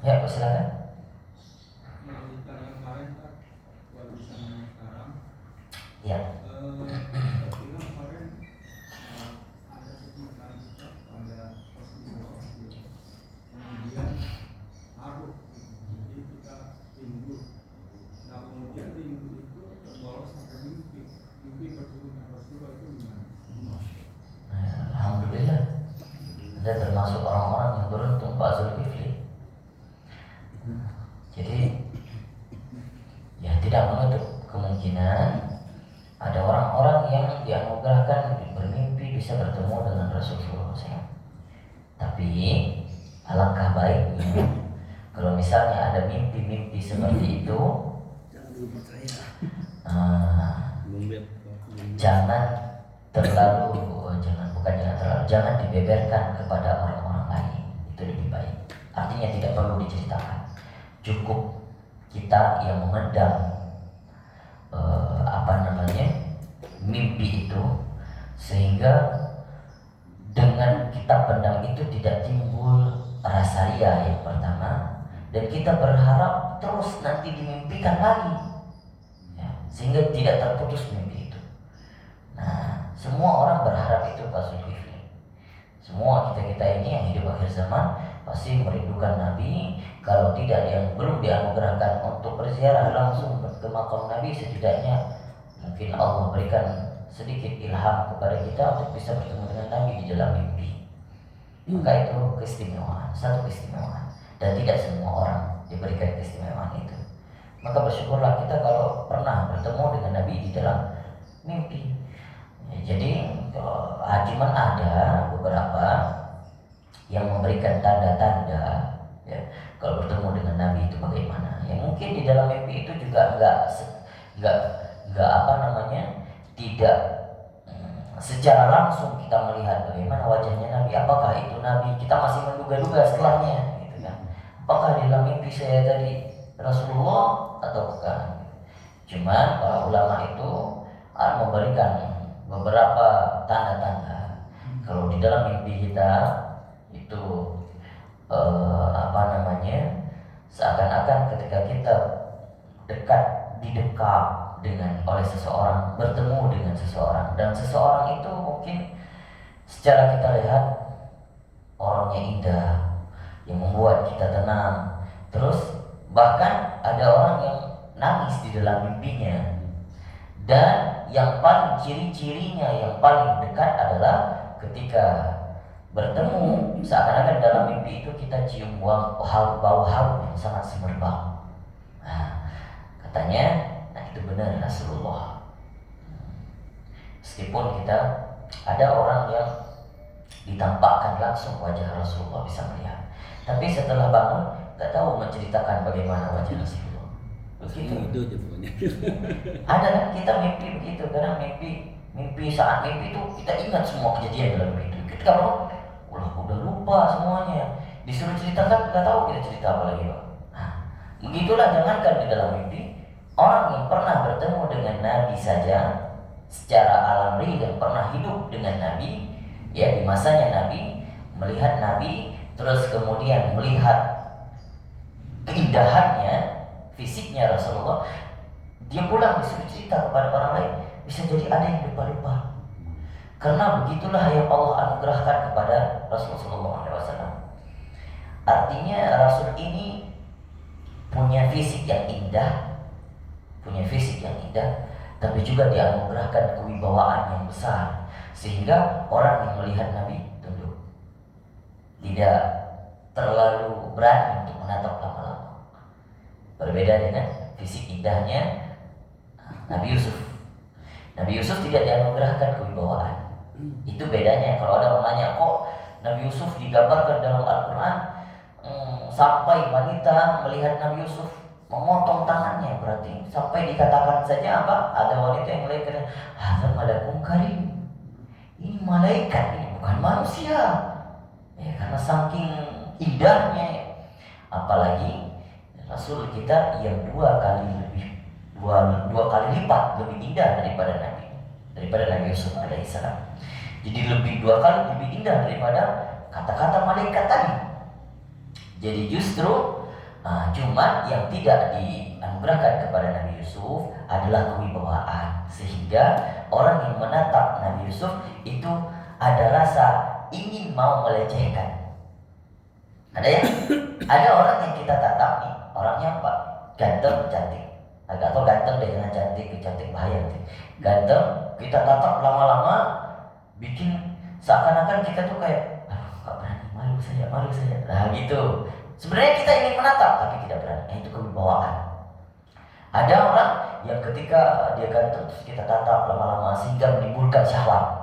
Ya, silakan. Melanjutkan yang kemarin Pak, warisan yang sekarang. Ya. Ketika kemarin ada sebutan pada peristiwa kemudian haruh, jadi kita timbul. Nah kemudian timbul itu terbawa sampai mimpi pertunjukan peristiwa itu gimana? Alhamdulillah, Anda termasuk orang-orang yang beruntung Pak Zulkifli. Jadi ya tidak menutup kemungkinan ada orang-orang yang dianugerahkan bermimpi bisa bertemu dengan Rasulullah SAW. Tapi alangkah baiknya kalau misalnya ada mimpi-mimpi seperti itu, Jangan dulu percaya. jangan terlalu jangan dibeberkan kepada orang-orang lain. Itu lebih baik. Artinya tidak perlu diceritakan. Cukup kita yang memendam mimpi itu, sehingga dengan kita pendam itu tidak timbul rasa ria yang pertama, dan kita berharap terus nanti dimimpikan lagi ya, sehingga tidak terputus mimpi itu. Nah, semua orang berharap itu Pak Zulkifli. Semua kita ini yang hidup akhir zaman pasti merindukan Nabi. Kalau tidak, yang belum dianugerahkan untuk berziarah langsung ke makam Nabi, setidaknya mungkin Allah berikan sedikit ilham kepada kita untuk bisa bertemu dengan Nabi di dalam mimpi. Maka itu keistimewaan, satu keistimewaan, dan tidak semua orang diberikan keistimewaan itu. Maka bersyukurlah kita kalau pernah bertemu dengan Nabi di dalam mimpi ya. Jadi cuman ada beberapa yang memberikan tanda-tanda ya, kalau bertemu dengan Nabi itu bagaimana. Yang mungkin di dalam mimpi itu juga tidak secara langsung kita melihat bagaimana wajahnya Nabi. Apakah itu Nabi? Kita masih menduga-duga setelahnya, gitu kan? Apakah di dalam mimpi saya tadi Rasulullah atau bukan? Cuman para ulama itu memberikan beberapa tanda-tanda kalau di dalam mimpi kita itu seakan-akan ketika kita didekap oleh seseorang, bertemu dengan seseorang, dan seseorang itu mungkin secara kita lihat orangnya indah yang membuat kita tenang. Terus bahkan ada orang yang nangis di dalam mimpinya, dan yang paling ciri-cirinya yang paling dekat adalah ketika bertemu, seakan-akan dalam mimpi itu kita cium bau harum yang sangat semerbak. Katanya, itu benar Rasulullah. Meskipun kita ada orang yang ditampakkan langsung wajah Rasulullah bisa melihat, tapi setelah bangun nggak tahu menceritakan bagaimana wajah Rasulullah. Begitu. Itu aja pokoknya. Ada kan kita mimpi begitu, karena mimpi saat mimpi itu kita ingat semua kejadian dalam mimpi itu. Ketika bangun, udah lupa semuanya. Disuruh ceritakan nggak tahu kita cerita apa lagi, Pak. Begitulah, jangankan di dalam mimpi, orang yang pernah bertemu dengan Nabi saja secara alami dan pernah hidup dengan Nabi, ya di masanya Nabi, melihat Nabi, terus kemudian melihat keindahannya, fisiknya Rasulullah, dia pulang disuruh cerita kepada orang lain, bisa jadi ada yang lupa-lupa. Karena begitulah yang Allah anugerahkan kepada Rasulullah SAW. Artinya Rasul ini punya fisik yang indah, tapi juga dianugerahkan kewibawaan yang besar, sehingga orang yang melihat Nabi tunduk, tidak terlalu berani untuk menatap lama-lama. Berbeda dengan fisik indahnya Nabi Yusuf. Nabi Yusuf tidak dianugerahkan kewibawaan. Itu bedanya. Kalau ada orang nanya, kok Nabi Yusuf digambarkan dalam Al-Quran sampai wanita melihat Nabi Yusuf memotong tangannya, berarti sampai dikatakan saja apa? Ada wanita yang melihat, hadza malakun karim. Ini malaikat, ini bukan manusia. Ya, karena saking indahnya. Apalagi Rasul kita yang dua kali lipat lebih indah daripada Nabi Yusuf alaihissalam. Jadi lebih 2 kali lebih indah daripada kata-kata malaikat tadi. Jadi justru cuma yang tidak dianugerahkan kepada Nabi Yusuf adalah kewibawaan, sehingga orang yang menatap Nabi Yusuf itu ada rasa ingin mau melecehkan. Ada orang yang kita tatap nih, orangnya apa? Ganteng, cantik. Agak tau ganteng dengan cantik bahaya nanti. Ganteng, kita tatap lama-lama bikin seakan-akan kita tuh kayak gak berani, malu saya. Nah gitu. Sebenarnya kita ingin menatap tapi tidak berani. Itu kewibawaan. Ada orang yang ketika dia ganteng terus kita tatap lama-lama sehingga menimbulkan syahwat.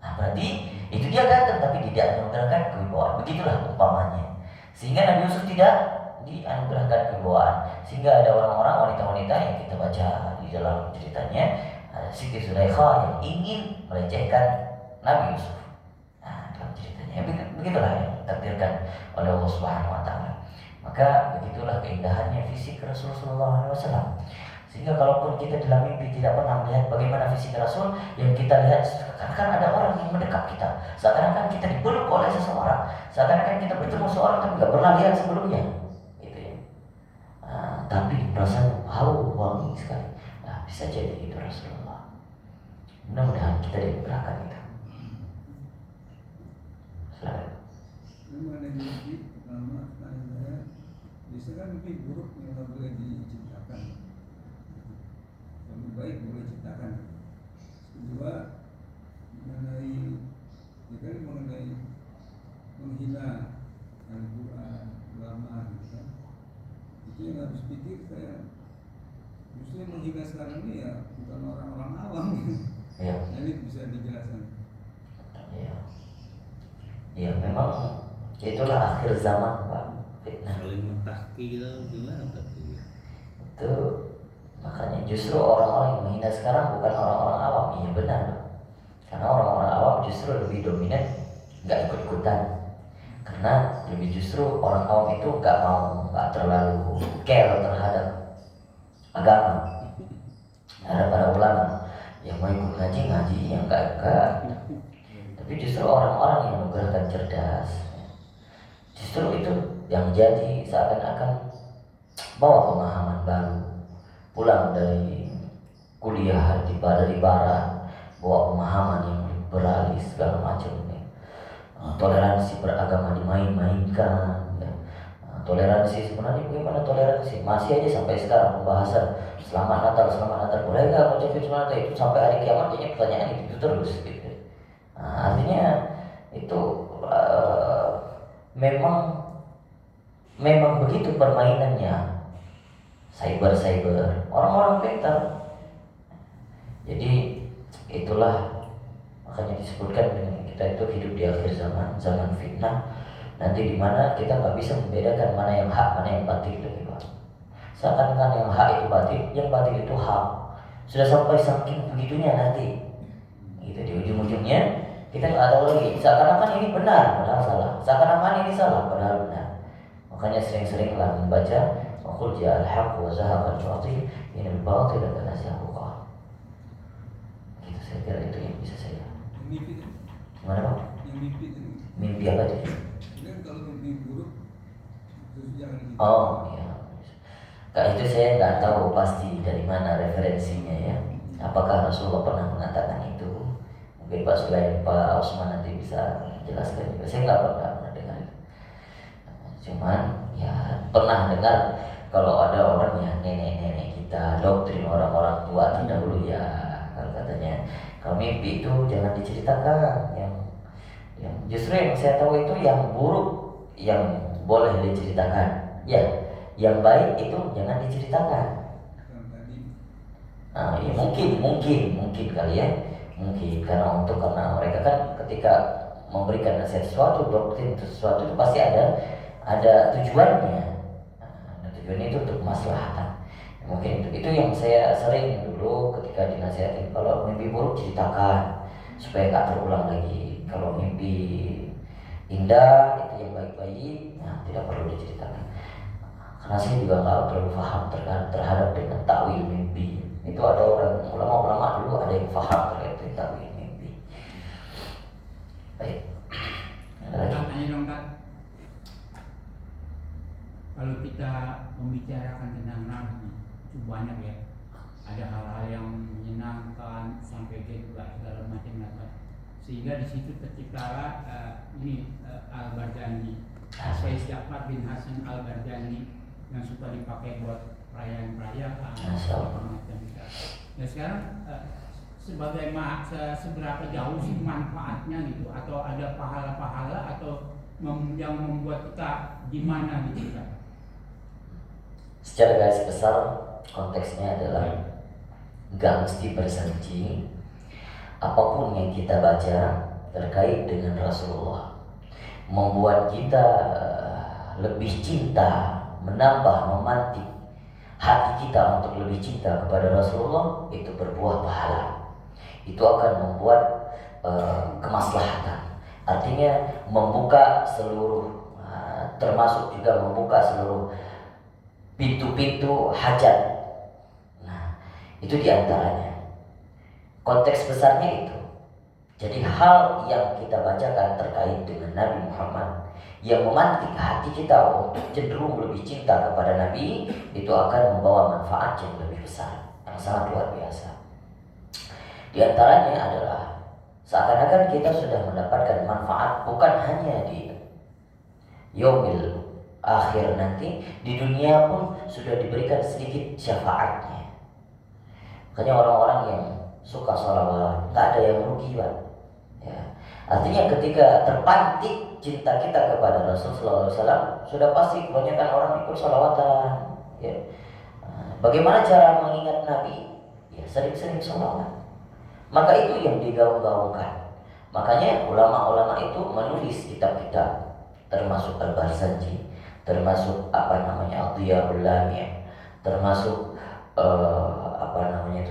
Nah berarti itu dia ganteng tapi tidak dianugerahkan kewibawaan. Begitulah umpamanya. Sehingga Nabi Yusuf tidak dianugerahkan kewibawaan. Sehingga ada orang-orang wanita-wanita yang kita baca di dalam ceritanya, Siti Zulaikha yang ingin melecehkan Nabi Yusuf. Nah, dalam ceritanya begitulah yang ditakdirkan oleh Allah Subhanahu wa taala. Maka begitulah keindahannya fisik Rasulullah SAW. Sehingga kalaupun kita dalam mimpi tidak pernah melihat bagaimana fisik Rasul, yang kita lihat seakan-akan ada orang yang mendekat kita, seakan-akan kita dipeluk oleh seseorang, seakan-akan kita bertemu seorang tapi tidak pernah lihat sebelumnya, gitu ya. Tapi perasaan haus wangi sekali. Nah, bisa jadi itu Rasulullah. Mudah-mudahan kita diberkakan itu. Memang ada mimpi pertama saya bisa kan mimpi buruk yang tak boleh diciptakan, lebih baik boleh diciptakan. Kedua mengenai menghina Al-Quran, ulama gitu kan. Itu yang harus pikir saya. Justru yang menghina sekarang ini ya bukan orang-orang awam. Ya. Nah, ini bisa dijelaskan. Ya memang itulah akhir zaman Pak. Fitnah. Saling mentahki kita gimana tadi? Itu makanya justru orang-orang yang menghina sekarang bukan orang-orang awam. Iya benar Pak. Karena orang-orang awam justru lebih dominan, nggak ikut-ikutan. Karena lebih justru orang awam itu nggak terlalu care terhadap agama. Ada para ulama yang mau ikut ngaji, yang enggak. Tapi justru orang-orang yang menggerakkan cerdas, justru itu yang jadi seakan-akan bawa pemahaman baru, pulang dari kuliah dari barat, bawa pemahaman yang liberalis segala macam ya. Toleransi beragama dimain-mainkan ya. Toleransi sebenarnya bagaimana toleransi? Masih aja sampai sekarang pembahasan selamat Natal, boleh nggak ngucapin selamat Natal itu sampai hari kiamat? Jadi pertanyaan itu terus gitu. Nah, artinya itu memang begitu permainannya, cyber orang-orang pintar. Jadi itulah makanya disebutkan kita itu hidup di akhir zaman fitnah. Nanti di mana kita nggak bisa membedakan mana yang hak, mana yang batil lagi Pak. Seakan-akan yang hak itu batil, yang batil itu hak. Sudah sampai saking begitunya nanti. Gitu di ujung-ujungnya kita nggak tahu lagi. Seakan-akan ini benar, padahal salah. Seakan-akan ini salah, padahal benar. Makanya sering-seringlah membaca Qul ja'al haqq wa zahaqal batil innal batila kana zahuqa. Gitu saya kira itu yang bisa saya. Mimpi. Gimana Pak? Yang mimpi itu. Mimpi apa itu? Kan kalau mimpi buruk terus jangan gitu. Oh iya. Itu saya nggak tahu pasti dari mana referensinya ya. Apakah Rasulullah pernah mengatakan itu? Mungkin Pak Osman nanti bisa jelaskan juga. Saya nggak pernah dengar itu. Cuman ya pernah dengar kalau ada orang ya nenek-nenek kita, doktrin orang-orang tua terdahulu ya, kalau katanya kalau mimpi itu jangan diceritakan, yang justru yang saya tahu itu yang buruk yang boleh diceritakan, ya yang baik itu jangan diceritakan. Kan tadi Nah, ya mungkin kali ya, mungkin karena mereka kan ketika memberikan nasihat sesuatu, doktrin sesuatu itu pasti ada tujuannya. Nah, tujuannya itu untuk kemaslahatan. Mungkin itu yang saya sering dulu ketika dinasihatin, kalau mimpi buruk ceritakan supaya nggak terulang lagi. Kalau mimpi indah itu yang baik-baik, nah tidak perlu diceritakan. Karena saya juga nggak terlalu paham terhadap dengan takwil mimpi. Itu ada orang ulama-ulama dulu ada yang paham terkait dengan takwil mimpi. Baik. Ada lagi? Tanya dong Kak, kalau kita membicarakan tentang nabi itu banyak ya, ada hal-hal yang menyenangkan sampai juga segala macam dapat, sehingga di situ terciptalah Al-Barzanji, Syekh Ja'far bin Hasan Al-Barzanji yang suka dipakai buat perayaan-perayaan macam itu. Nah sekarang seberapa jauh sih manfaatnya gitu, atau ada pahala-pahala atau yang membuat kita gimana gitu kan? Secara garis besar konteksnya adalah nggak mesti bersanji apapun yang kita baca terkait dengan Rasulullah membuat kita lebih cinta, menambah, memantik hati kita untuk lebih cinta kepada Rasulullah, itu berbuah pahala. Itu akan membuat kemaslahatan. Artinya membuka seluruh, termasuk juga membuka seluruh pintu-pintu hajat. Nah, itu diantaranya. Konteks besarnya itu. Jadi hal yang kita bacakan terkait dengan Nabi Muhammad yang memantik hati kita untuk cenderung lebih cinta kepada Nabi, itu akan membawa manfaat yang lebih besar, yang sangat luar biasa. Di antaranya adalah seakan-akan kita sudah mendapatkan manfaat bukan hanya di yaumil akhir nanti, di dunia pun sudah diberikan sedikit syafaatnya. Makanya orang-orang yang suka sholawat nggak ada yang rugi, Pak. Ya. Artinya ketika terpantik cinta kita kepada Rasulullah SAW, sudah pasti kebanyakan orang ikut sholawatan. Ya. Bagaimana cara mengingat Nabi? Ya sering-sering sholawat. Maka itu yang digaung-gaungkan. Makanya ulama-ulama itu menulis kitab-kitab, termasuk Al-Barzanji, termasuk Ad-Diyarul Lami', termasuk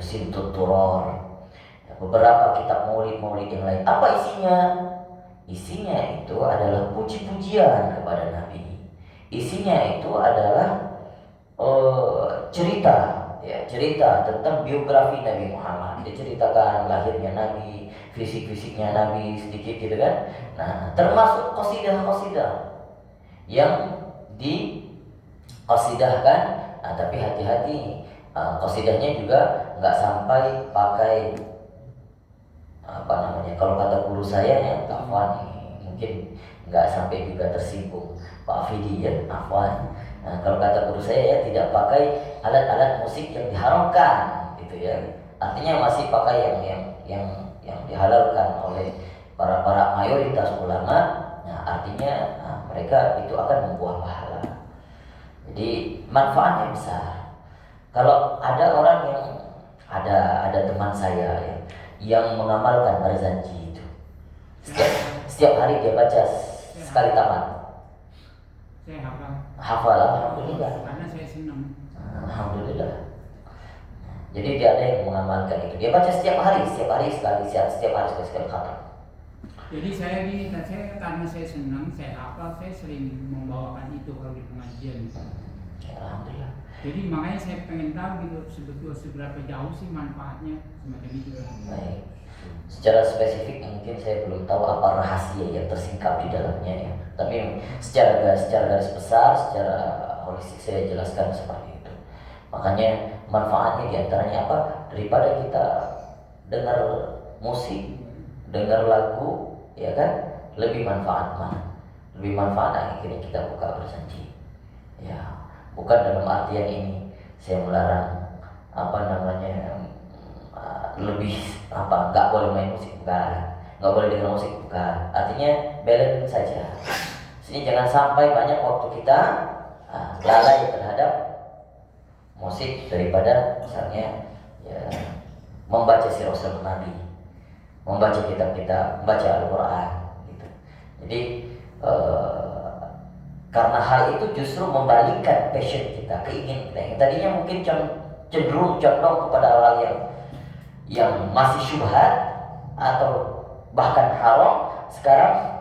Simtut Turor, beberapa kitab maulid-maulid yang lain. Apa isinya? Isinya itu adalah puji-pujian kepada Nabi. Isinya itu adalah cerita tentang biografi Nabi Muhammad. Diceritakan lahirnya Nabi, fisik-fisiknya Nabi sedikit gitu kan. Nah, termasuk qasidah-qasidah yang diqasidahkan. Nah, tapi hati-hati, qasidahnya juga nggak sampai pakai kalau kata guru saya ya, Afwan, mungkin nggak sampai juga tersinggung Pak Fidi ya, Afwan. Nah, kalau kata guru saya ya, tidak pakai alat-alat musik yang diharamkan gitu ya. Artinya masih pakai yang dihalalkan oleh para mayoritas ulama. Nah, artinya mereka itu akan membuah pahala. Jadi manfaatnya besar. Kalau ada orang yang ada teman saya yang mengamalkan Barzanji itu, setiap hari dia baca sekali tamat. Saya Hafal, alhamdulillah. Karena saya senang. Alhamdulillah. Jadi dia ada yang mengamalkan itu. Dia baca setiap hari sekali khatam. Jadi saya karena saya senang, saya hafal, saya sering membawakan itu kalau di pengajian. Ya, alhamdulillah. Jadi makanya saya pengen tahu gitu sebetulnya seberapa jauh sih manfaatnya semacam itu. Baik. Secara spesifik mungkin saya belum tahu apa rahasia yang tersingkap di dalamnya ya. Tapi secara garis besar, secara holistik saya jelaskan seperti itu. Makanya manfaatnya diantaranya apa? Daripada kita dengar musik, dengar lagu, ya kan? Lebih manfaat mana? Lebih manfaat akhirnya kita buka Barzanji. Ya, Bukan dalam artian ini saya melarang lebih nggak boleh main musik, nggak boleh dengar musik, bukan. Artinya balance saja. Sini jangan sampai banyak waktu kita lalai terhadap musik daripada misalnya ya, membaca sirah Nabi, membaca kitab-kitab, membaca Al-Quran gitu. Jadi karena hal itu justru membalikkan passion kita, keinginan kita. Yang tadinya mungkin cenderung condong kepada hal yang masih syubhat atau bahkan haram, sekarang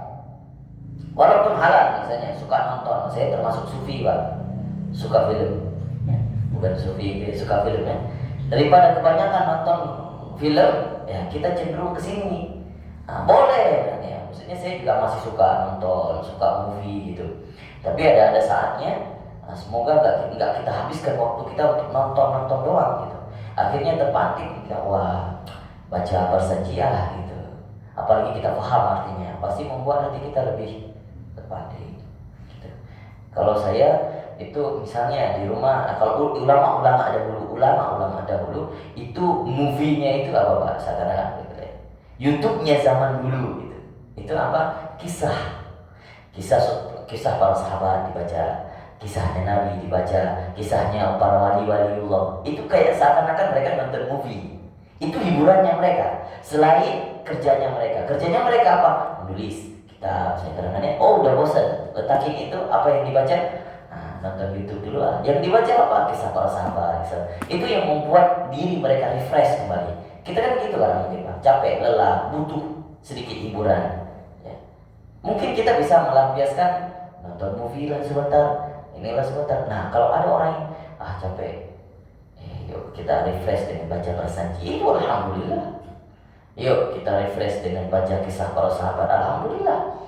walaupun halal, misalnya suka nonton, saya termasuk sufi Pak, suka film, bukan sufi, suka film ya. Daripada kebanyakan nonton film, ya kita cenderung ke sini. Boleh, ya. Maksudnya saya juga masih suka nonton, suka movie gitu. Tapi ada saatnya, semoga nggak kita habiskan waktu kita untuk nonton doang gitu. Akhirnya terpancing kita, wah baca bersajiah gitu. Apalagi kita paham artinya, pasti membuat hati kita lebih terpancing. Gitu. Kalau saya itu misalnya di rumah, kalau ulama dahulu itu movie-nya itu apa Pak? Seakan-akan gitu ya. YouTube-nya zaman dulu gitu. Itu apa? Kisah para sahabat dibaca, kisahnya Nabi dibaca, kisahnya para wali-waliullah. Itu kayak seakan-akan mereka nonton movie. Itu hiburannya mereka. Selain kerjanya mereka apa? Menulis kitab, saya terangkannya. Oh udah bosan, letakin itu apa yang dibaca. Nonton YouTube dulu lah. Yang dibaca apa? Kisah para sahabat. Itu yang membuat diri mereka refresh kembali. Kita kan gitu kan mungkin Pak, capek, lelah, butuh sedikit hiburan. Ya. Mungkin kita bisa melampiaskan nonton movie lah sebentar, inilah sebentar. Nah kalau ada orang yang capek, yuk kita refresh dengan baca bersanji. Itu alhamdulillah. Yuk kita refresh dengan baca kisah para sahabat. Alhamdulillah.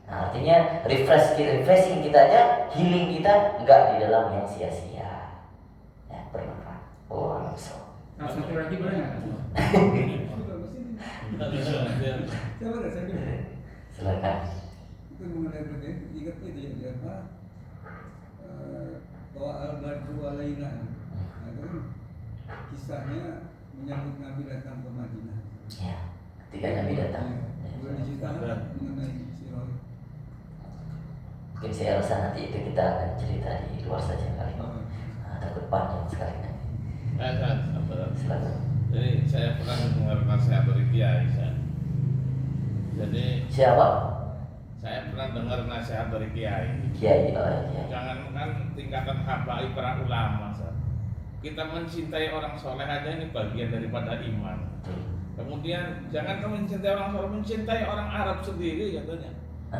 Nah, artinya refreshing kita aja, healing kita enggak di dalam yang sia-sia. Ya, bermanfaat. Oh, langsung. Nah, satu lagi boleh nggak? Silakan. Itu mengenai berarti ingat itu yang dia apa? Bahwa al-Badru alaina. Itu kisahnya menyambut Nabi datang ke Madinah. Ya, ketika Nabi datang. Boleh diceritakan mengenai sirah. Mungkin saya rasa nanti itu kita akan cerita di luar saja kali. Takut panjang sekali nanti. Silakan. Jadi saya pernah mendengar nasihat dari Kiai. Jadi Siapa? saya pernah dengar nasihat dari Kiai. Kiai. Oh iya. Jangankan tingkatan habaib para ulama, kita mencintai orang soleh aja ini bagian daripada iman. Kemudian jangan kamu mencintai orang soleh, mencintai orang Arab sendiri katanya.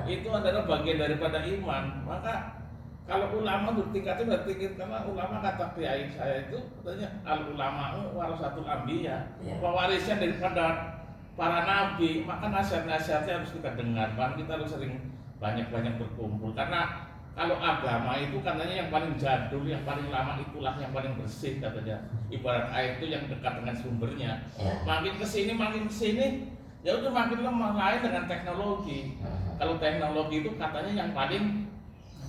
Itu adalah bagian daripada iman. Maka kalau ulama bertingkatnya bertingkat, karena ulama kata Kiai saya itu katanya al ulama'u warasatul anbiya, pewarisnya daripada para nabi. Maka nasihat-nasihatnya harus kita dengar. Bahkan kita harus sering banyak-banyak berkumpul. Karena kalau agama itu katanya yang paling jadul, yang paling lama itulah yang paling bersih katanya. Ibarat air itu yang dekat dengan sumbernya. Makin kesini, ya udah makin lemah. Lain dengan teknologi. Kalau teknologi itu katanya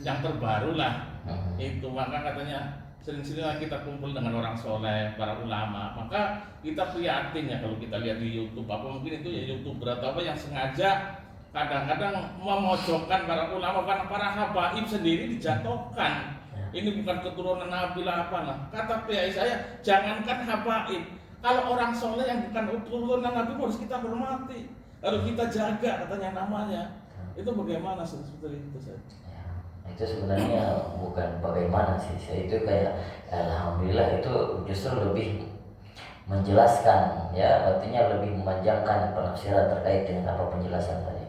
yang terbaru lah. Itu maka katanya sering-sering kita kumpul dengan orang soleh, para ulama. Maka kita prihatin ya kalau kita lihat di YouTube, apa mungkin itu ya YouTuber atau apa yang sengaja kadang-kadang memojokkan para ulama, karena para habaib sendiri dijatuhkan. Ini bukan keturunan Nabi lah apa lah. Kata Kiai saya, jangankan habaib, kalau orang soleh yang bukan keturunan Nabi harus kita hormati, harus kita jaga katanya namanya. Itu bagaimana seperti itu saya? Itu sebenarnya bukan bagaimana sih, saya itu kayak alhamdulillah itu justru lebih menjelaskan, ya artinya lebih memanjangkan penafsiran terkait dengan apa penjelasan tadi.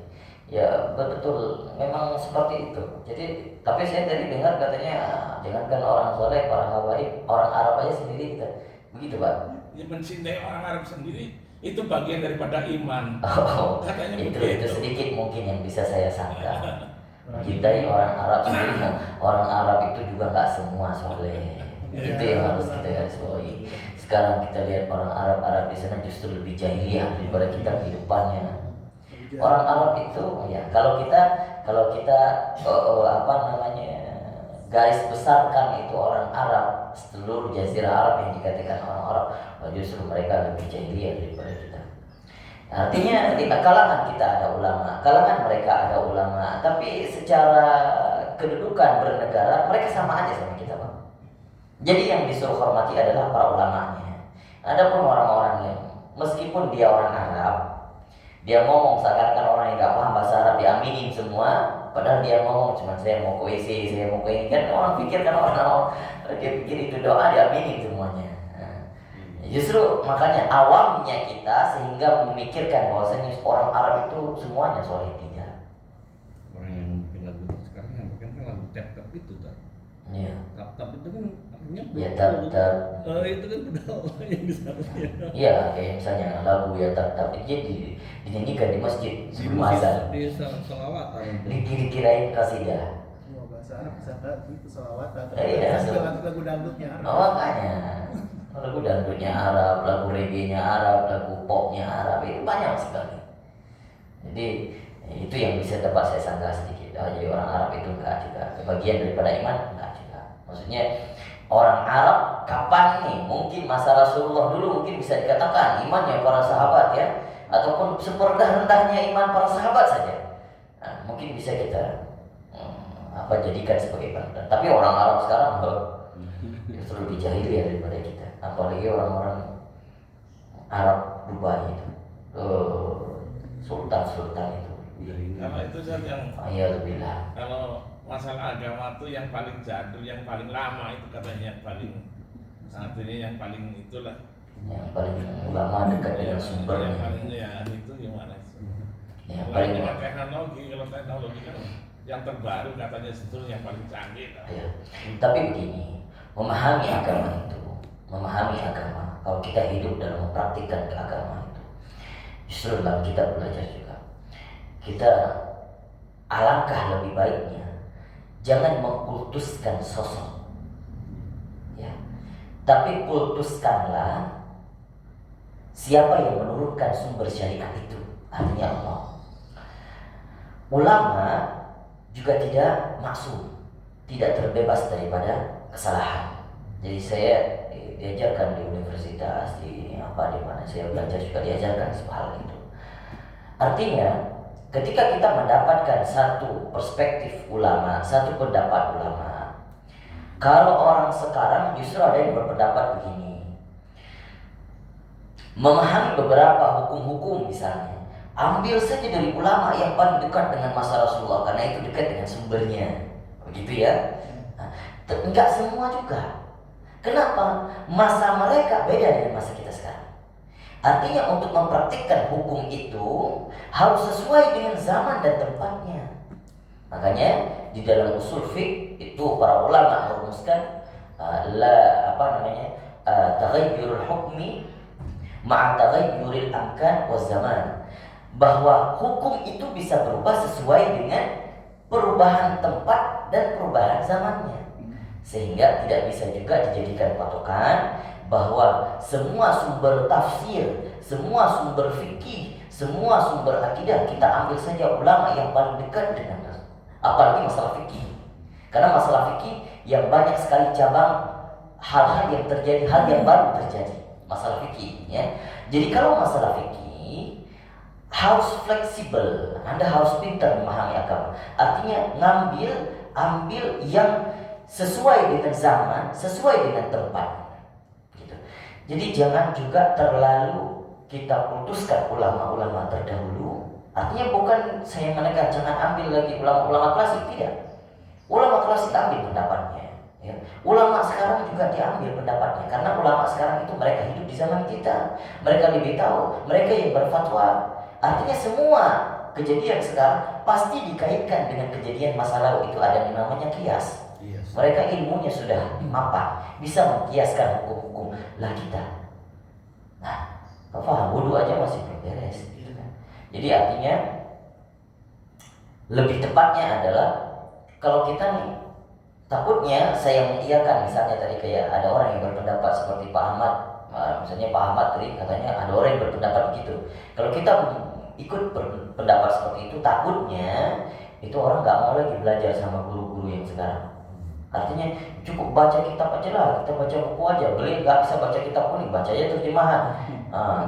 Ya betul, memang seperti itu. Jadi tapi saya tadi dengar katanya jangankan orang soleh, para habaib, orang Arab aja sendiri kita begitu Pak. Ya, mencintai orang Arab sendiri itu bagian daripada iman. Oh, katanya itu sedikit mungkin yang bisa saya sangka. Mencintai orang Arab sendiri, orang Arab itu juga nggak semua soleh. Itu yang harus kita garis bawahi. Sekarang kita lihat orang Arab di sana justru lebih jahiliyah daripada kita kehidupannya. Orang Arab itu ya kalau kita garis besarkan itu orang Arab, seluruh jazirah Arab yang dikatakan orang Arab, justru mereka lebih jahiliyah daripada kita. Artinya di kalangan kita ada ulama, kalangan mereka ada ulama, tapi secara kedudukan bernegara mereka sama aja sama kita, Bang. Jadi yang disuruh hormati adalah para ulamanya. Adapun orang-orang yang meskipun dia orang Arab, dia ngomong seakan-akan orang yang nggak paham bahasa Arab diaminin semua, padahal dia ngomong cuma saya mau ke WC, saya mau ke ini, kan orang pikir kan orang dia pikir itu doa diaminin semuanya. Nah, justru makanya awamnya kita sehingga memikirkan bahwasanya orang Arab itu semuanya soleh, tidak. Orang yang bikin lagu sekarang yang bikin kan lagu tap itu kan. Iya. Tap itu kan artinya Ya tap. itu kan berdoa yang disatunya. Iya, kayak misalnya lagu ya tap itu dinyanyikan di masjid sebelum azan. Di salawatan. Dikirain kasidah. Semua bahasa Arab disangka itu selawatan. Iya, Lagu dangdutnya Arab. Makanya lagu dangdutnya Arab, lagu reggae-nya Arab, lagu popnya Arab, itu banyak sekali. Jadi itu yang bisa dapat saya sangka sedikit. Jadi orang Arab itu enggak juga bagian daripada iman, enggak juga. Maksudnya orang Arab kapan nih? Mungkin masa Rasulullah dulu mungkin bisa dikatakan imannya para sahabat ya, ataupun serendah-rendahnya iman para sahabat saja. Nah, mungkin bisa kita jadikan sebagai panutan. Tapi orang Arab sekarang justru lebih jahiliyah daripada kita. Apalagi orang-orang Arab Dubai itu, sultan-sultan itu. Kalau itu kan yang Alhamdulillah. kalau masalah agama tuh yang paling jadul, yang paling lama itu katanya yang paling saat ini yang paling itulah. Yang paling ulama dekat dengan Yang sumbernya. paling ya itu gimana sih? Yang Lain paling dengan teknologi, kalau teknologi kan yang terbaru katanya itu yang paling canggih. ya. Tapi begini, memahami agama itu, kalau kita hidup dalam mempraktikkan keagamaan itu, justru dalam kita belajar juga, kita alangkah lebih baiknya jangan mengkultuskan sosok, ya, tapi kultuskanlah siapa yang menurunkan sumber syariat itu, artinya Allah. Ulama juga tidak maksum, tidak terbebas daripada kesalahan. Jadi saya diajarkan di universitas, di mana saya belajar juga diajarkan hal itu. Artinya ketika kita mendapatkan satu perspektif ulama, satu pendapat ulama, kalau orang sekarang justru ada yang berpendapat begini, memahami beberapa hukum-hukum misalnya, ambil saja dari ulama yang paling dekat dengan masa Rasulullah karena itu dekat dengan sumbernya, begitu ya. Nah, enggak semua juga. Kenapa? Masa mereka beda dengan masa kita sekarang. Artinya untuk mempraktikkan hukum itu harus sesuai dengan zaman dan tempatnya. Makanya di dalam usul fiqh itu para ulama merumuskan taghayyurul hukmi ma'a taghayyuril amkan wa zaman, bahwa hukum itu bisa berubah sesuai dengan perubahan tempat dan perubahan zamannya, sehingga tidak bisa juga dijadikan patokan bahwa semua sumber tafsir, semua sumber fikih, semua sumber akidah kita ambil saja ulama yang paling dekat dengan, apalagi masalah fikih, karena masalah fikih yang banyak sekali cabang, hal-hal yang terjadi, hal yang baru terjadi masalah fikih ya. Jadi kalau masalah fikih harus fleksibel, Anda harus pintar memahami agama. Artinya ambil yang sesuai dengan zaman, sesuai dengan tempat gitu. Jadi jangan juga terlalu kita putuskan ulama-ulama terdahulu. Artinya bukan saya menekan jangan ambil lagi ulama-ulama klasik, tidak. Ulama klasik ambil pendapatnya ya. Ulama sekarang juga diambil pendapatnya, karena ulama sekarang itu mereka hidup di zaman kita, mereka lebih tahu, mereka yang berfatwa. Artinya semua kejadian sekarang pasti dikaitkan dengan kejadian masa lalu. Itu ada yang namanya kias. Mereka ilmunya sudah mapan, bisa mengkiaskan hukum-hukum lah kita. Nah, paham wudu aja masih belum beres gitu kan. Jadi artinya lebih tepatnya adalah kalau kita nih, takutnya saya mengiyakan, misalnya tadi kayak ada orang yang berpendapat seperti Pak Ahmad, misalnya Pak Ahmad tadi katanya ada orang yang berpendapat begitu. Kalau kita ikut berpendapat seperti itu, takutnya itu orang nggak mau lagi belajar sama guru-guru yang sekarang. Artinya cukup baca kitab aja lah, kita baca buku aja. Beliau nggak bisa baca kitab kuning, bacanya terjemahan.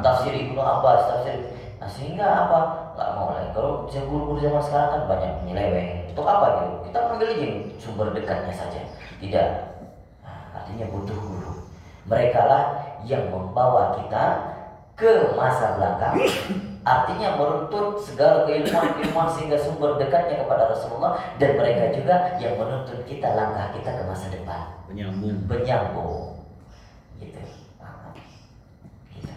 Tafsir Ibnu Abbas, tafsir. Nah, sehingga apa? Nggak mau lagi. Kalau guru-guru zaman sekarang kan banyak menyeleweng. Untuk apa gitu? Kita ambil aja sumber dekatnya saja. Tidak. Nah, artinya butuh guru. Mereka lah yang membawa kita ke masa belakang. Artinya menuntut segala keilmuan sehingga sumber dekatnya kepada Rasulullah, dan mereka juga yang menuntut kita langkah kita ke masa depan. Penyambung. Gitu. Gitu.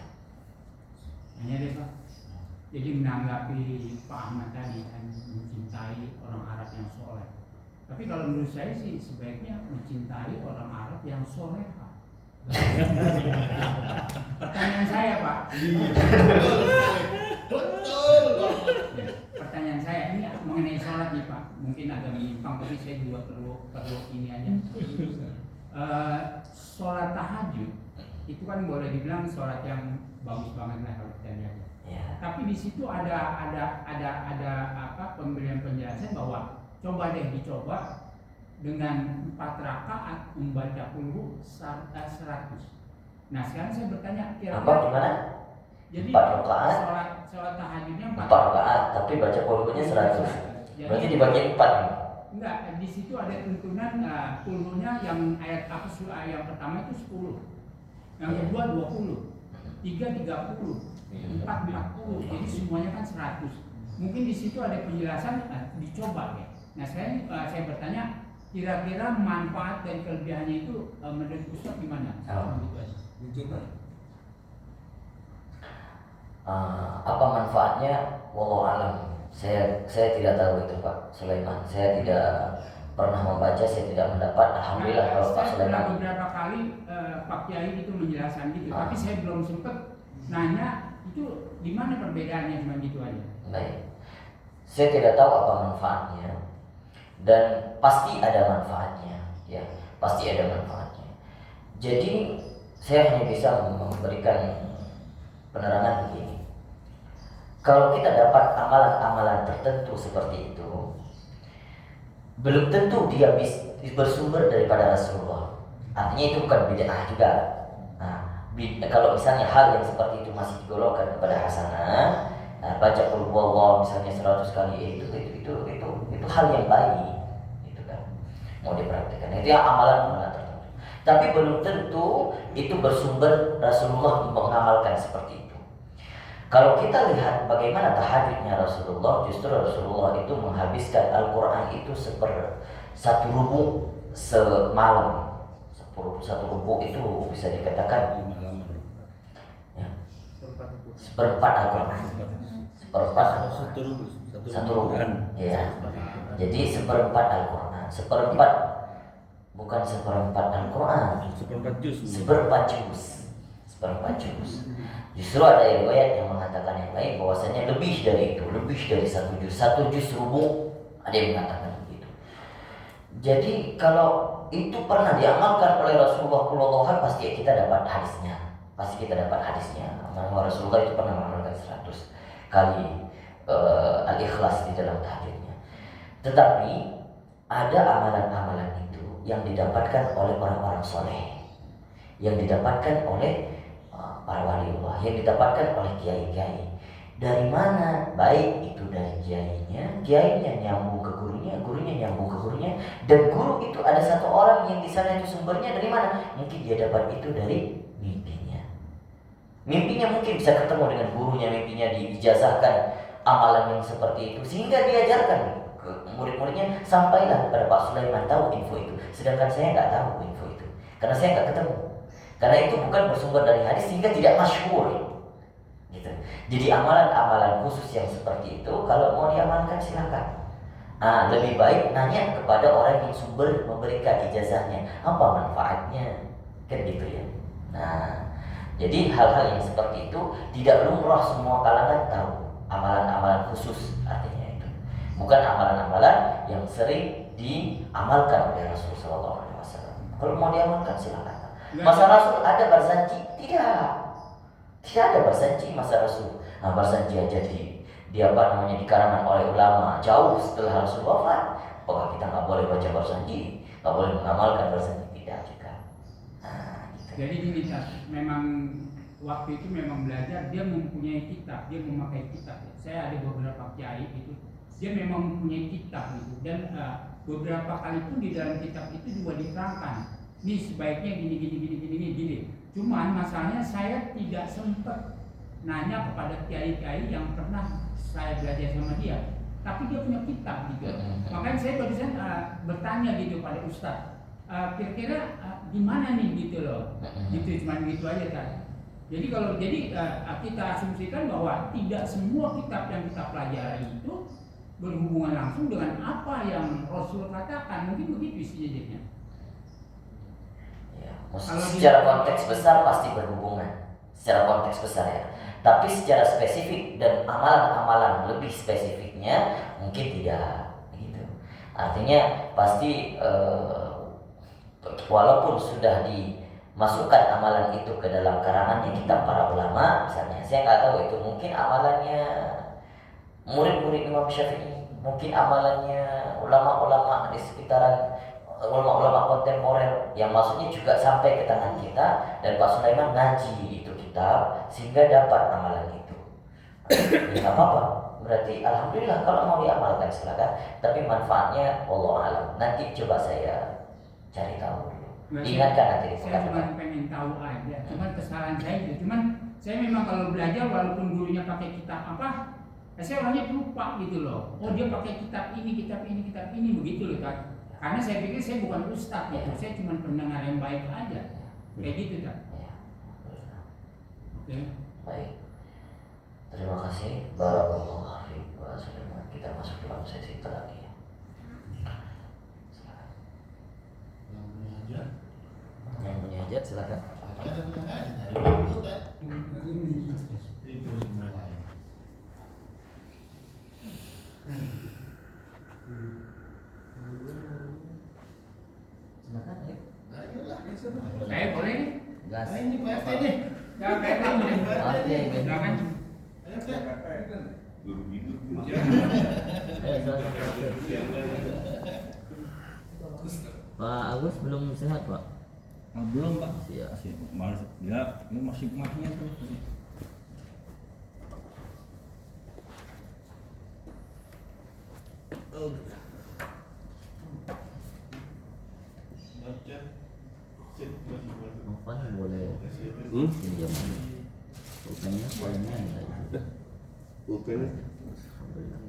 Hanya deh Pak. Jadi menanggapi Pak Ahmad tadi kan mencintai orang Arab yang soleh. Tapi kalau menurut saya sih sebaiknya mencintai orang Arab yang soleh Pak. Pertanyaan saya Pak. Pertanyaan saya ini mengenai sholat nih Pak. Mungkin agak menyimpang tapi saya juga perlu ini aja. Sholat tahajud itu kan boleh dibilang sholat yang bagus banget lah kalau kita lihat. Ya. Tapi di situ ada apa pemberian penjelasan bahwa coba deh dicoba dengan 4 rakaat membaca qul 100. Nah sekarang saya bertanya Apa gimana? jadi 4 rakaat? sholat tahajudnya 4 rakaat, tapi baca qul-nya 100. Berarti dibagi 4. Enggak, di situ ada tuntunan qul-nya yang ayat apa surah yang pertama itu 10. Yang kedua 20. 3 30. 4 40. Jadi semuanya kan 100. Mungkin di situ ada penjelasan dicoba ya. Nah, saya bertanya kira-kira manfaat dan kelebihannya itu menurut Ustaz gimana? Dicoba. Apa manfaatnya? Wallahu alam. Saya tidak tahu itu Pak Sulaiman. Saya tidak pernah membaca, saya tidak mendapat. Alhamdulillah kalau Pak Saya pernah Sulaiman. beberapa kali Pak Kiai itu menjelaskan gitu, tapi saya belum sempat nanya itu di mana perbedaannya, cuma gitu aja. Baik. Saya tidak tahu apa manfaatnya, dan pasti ada manfaatnya, ya, pasti ada manfaatnya. Jadi saya hanya bisa memberikan penerangan begini. Kalau kita dapat amalan-amalan tertentu seperti itu, belum tentu dia bersumber daripada Rasulullah. Artinya itu bukan bid'ah juga. Nah, kalau misalnya hal yang seperti itu masih digolongkan kepada hasanah, baca qul huwallahu misalnya 100 kali, itu hal yang baik, itu kan mau diperhatikan. Itu yang amalan-amalan tertentu. Tapi belum tentu itu bersumber Rasulullah mengamalkan seperti itu. Kalau kita lihat bagaimana tahajudnya Rasulullah, justru Rasulullah itu menghabiskan Al-Quran itu satu rubu semalam. Satu rubu itu bisa dikatakan ya, seperempat Al-Quran. Satu rubu. Ya. Jadi seperempat Al-Quran. Bukan seperempat Al-Quran. Seperempat juz. Justru ada riwayat yang mengatakan yang lain bahwasanya lebih dari itu, lebih dari 1 juz. 1 juz rubu, ada yang mengatakan begitu. Jadi kalau itu pernah diamalkan oleh Rasulullah SAW, pasti kita dapat hadisnya. Bahwa Rasulullah itu pernah mengamalkan 100 kali al-ikhlas di dalam tahajudnya. Tetapi ada amalan-amalan itu yang didapatkan oleh orang-orang soleh, yang didapatkan oleh para waliullah, yang didapatkan oleh kiai-kiai. Dari mana? Baik itu dari kiainya nyambung ke gurunya, gurunya nyambung ke gurunya, dan guru itu ada satu orang yang di sana itu sumbernya dari mana? Mungkin dia dapat itu dari mimpinya. Mimpinya mungkin bisa ketemu dengan gurunya, mimpinya diijazahkan amalan yang seperti itu, sehingga diajarkan ke murid-muridnya. Sampailah kepada Pak Sulaiman tahu info itu, sedangkan saya nggak tahu info itu karena saya nggak ketemu. Karena itu bukan bersumber dari hadis, sehingga tidak masyhur. Gitu. Jadi amalan-amalan khusus yang seperti itu kalau mau diamalkan silakan. Lebih baik nanya kepada orang yang sumber memberikan ijazahnya, apa manfaatnya, kan gitu ya. Nah, jadi hal-hal yang seperti itu tidak lumrah semua kalangan tahu. Amalan-amalan khusus artinya itu bukan amalan-amalan yang sering diamalkan oleh Rasulullah SAW. Kalau mau diamalkan silakan. Masa Rasul ada barzanji? Tidak ada barzanji masa Rasul. Barzanji aja di karangan oleh ulama jauh setelah Rasul wafat. Apakah kita nggak boleh baca barzanji? nggak boleh mengamalkan bahasanya tidak juga. Gitu. Jadi gini Ustaz, memang waktu itu memang belajar dia mempunyai kitab, dia memakai kitab. Saya ada beberapa kiai itu dia memang mempunyai kitab gitu, dan beberapa kali pun di dalam kitab itu juga diterangkan ini sebaiknya gini. Cuman masalahnya saya tidak sempat nanya kepada kiai-kiai yang pernah saya belajar sama dia, tapi dia punya kitab gitu. Makanya saya barusan bertanya gitu pada Ustadz, kira-kira gimana nih gitu loh, gitu, cuman gitu aja kan. Jadi kalau kita asumsikan bahwa tidak semua kitab yang kita pelajari itu berhubungan langsung dengan apa yang Rasul katakan, mungkin begitu isinya. Ya, secara konteks besar pasti berhubungan, secara konteks besar ya. Tapi secara spesifik dan amalan-amalan lebih spesifiknya mungkin tidak, gitu. Artinya pasti walaupun sudah dimasukkan amalan itu ke dalam karangannya kitab para ulama, misalnya saya nggak tahu itu mungkin amalannya murid-murid Imam Syafi'i, mungkin amalannya ulama-ulama di sekitaran, ulama-ulama kontemporer yang maksudnya juga sampai ke tangan kita, dan Pak Sulaiman ngaji itu kitab sehingga dapat amalan itu. Ya nggak apa-apa, berarti alhamdulillah kalau mau diamalkan silakan, tapi manfaatnya Allah alam. Nanti coba saya cari tahu dulu. Ingatkan nanti di Saya cuma pengen tahu aja, cuman kesalahan saya itu. Cuman saya memang kalau belajar walaupun gurunya pakai kitab apa, saya orangnya lupa gitu loh. Oh dia pakai kitab ini begitu loh kan. Karena saya pikir saya bukan ustadz gitu, saya cuma pendengar yang baik aja. Kayak gitu kan. Oke. Baik. Terima kasih. Barakallahu fiik. Kita masuk dalam sesi terakhir. Yang punya hajat silakan. Silakan, ayo. Saya boleh nih? Gas. Ini PST nih. Ya kayak kamu nih. Oke, Silakan. Pak Agus belum sehat, Pak? Belum Pak. Iya. Ini masih mahnya tuh. Novan boleh pinjam pulpennya, poinnya ada. Pulpennya. Alhamdulillah.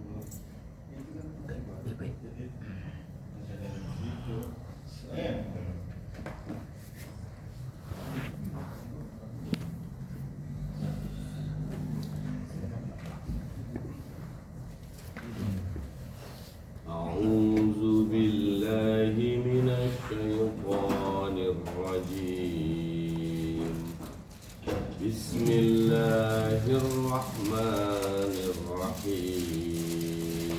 Baik. أعوذ بالله من الشيطان الرجيم بسم الله الرحمن الرحيم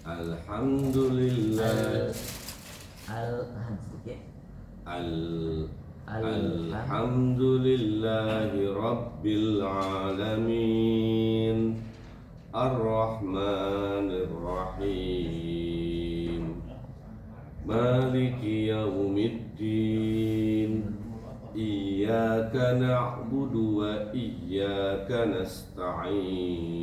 الحمد لله الحمد لله رب العالمين الرحمن الرحيم مالك يوم الدين إياك نعبد وإياك نستعين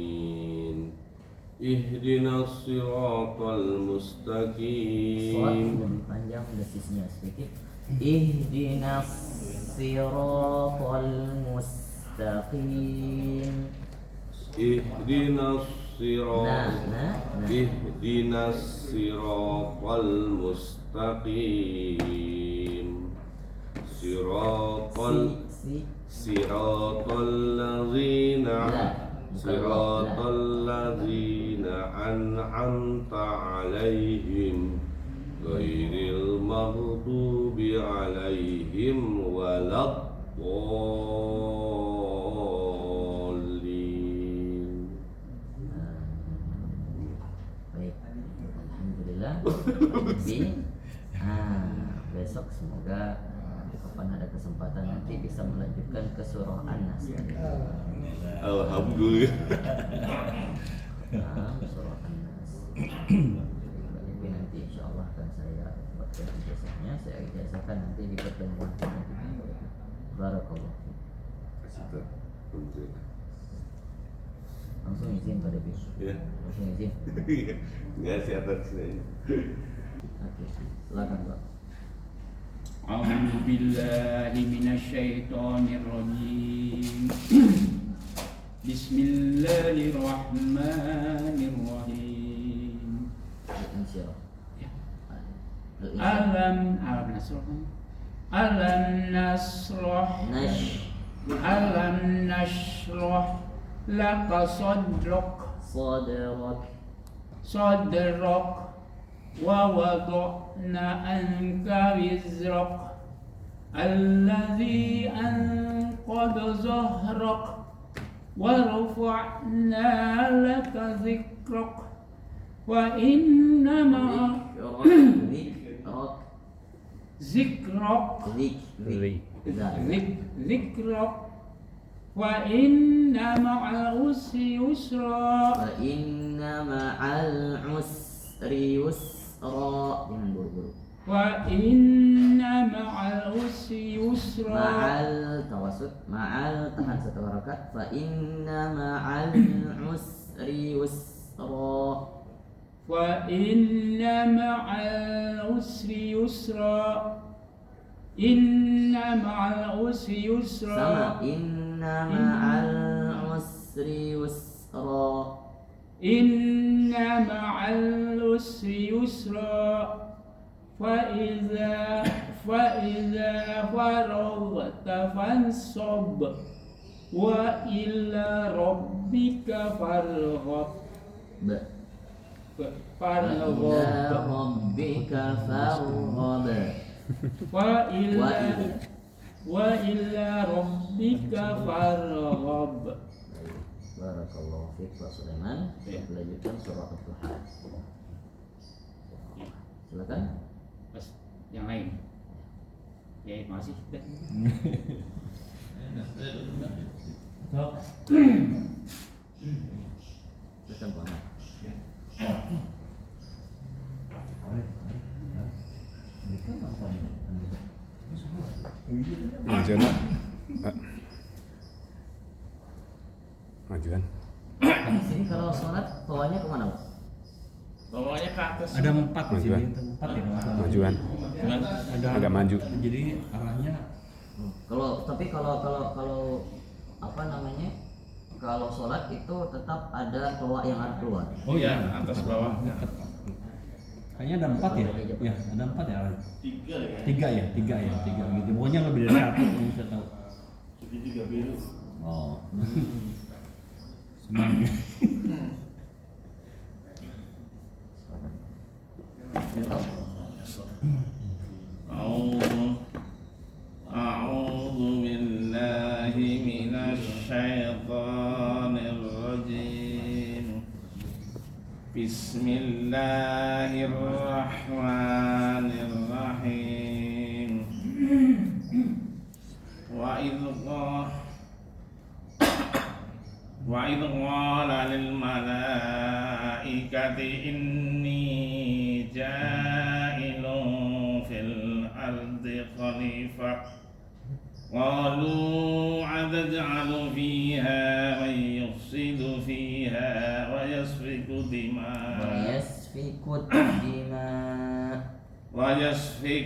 اهدنا الصراط المستقيم panjang desisnya sedikit. Ihdinas siratal mustaqim. اهدنا الصراط المستقيم صراط الذين أنعمت عليهم غير المغضوب عليهم ولا besok semoga kapan ada kesempatan nanti bisa melanjutkan ke surah An-Nas. Alhamdulillah. Surah An-Nas. Nanti insyaallah akan saya buatkan ijazahnya, saya ijazahkan nanti di pertemuan selanjutnya. Barakallah. Kasih tahu. Alhamdulillah. Langsung izin Pak Devi. Ya. Langsung izin. Nggak sih atas sini. Oke, silakan Pak. A'udzu billahi minasyaitonir rajim. Bismillahirrahmanirrahim. Insyaallah. Ya. Insyaallah. Alam nasrah. Alam nasrah. Alam nasrah laka Sadrak. sadrak wa wada'na anka wizrak alladhi anqadha zahrak wa rafa'na laka zikrak wa inna ma'a zikrak zikrak wa inna ma'al usri yusra Fa inna ma'al usri yusra. Jangan buru-buru. wa inna ma'al usri yusra Ma'al tawasud, ma'al tahan satu harakat. Fa inna ma'al usri yusra. wa inna ma'al usri yusra inna ma'al usri yusra Sama inna ma'al usri yusra. inna ma'al usri yusra fa iza faragta fansab wa ila rabbika farghab Ila rabbika farghab. wa ila rabbika farghab. Barakallahu fiik Pak Sulaiman. Lanjutkan surah Al-Duha. Silakan. Mas, yang lain. Ya, masih. Silakan Pak Ahmad. Majuan Pak. Majuan. Di sini kalau sholat bawahnya kemana Pak? Bawahnya ke atas. Ada 4 di sini, Majuan. 4 ya kalau nggak salah. Majuan. Ada Agak maju. Jadi arahnya Kalau apa namanya? Kalau sholat itu tetap ada toa yang harus keluar. oh Ya, iya, atas bawah. kayaknya ada 4 ya? Ya, ada 4 ya arahnya. 3 ya, 3 gitu. Pokoknya lebih dari 1 yang bisa tahu. Segitiga biru. Oh. Senang. أعوذ بالله من الشيطان الرجيم بسم الله الرحمن الرحيم وإذ قال للملائكة إني جاعل في الأرض خليفة قالوا أتجعل فيها من يفسد فيها ويسفك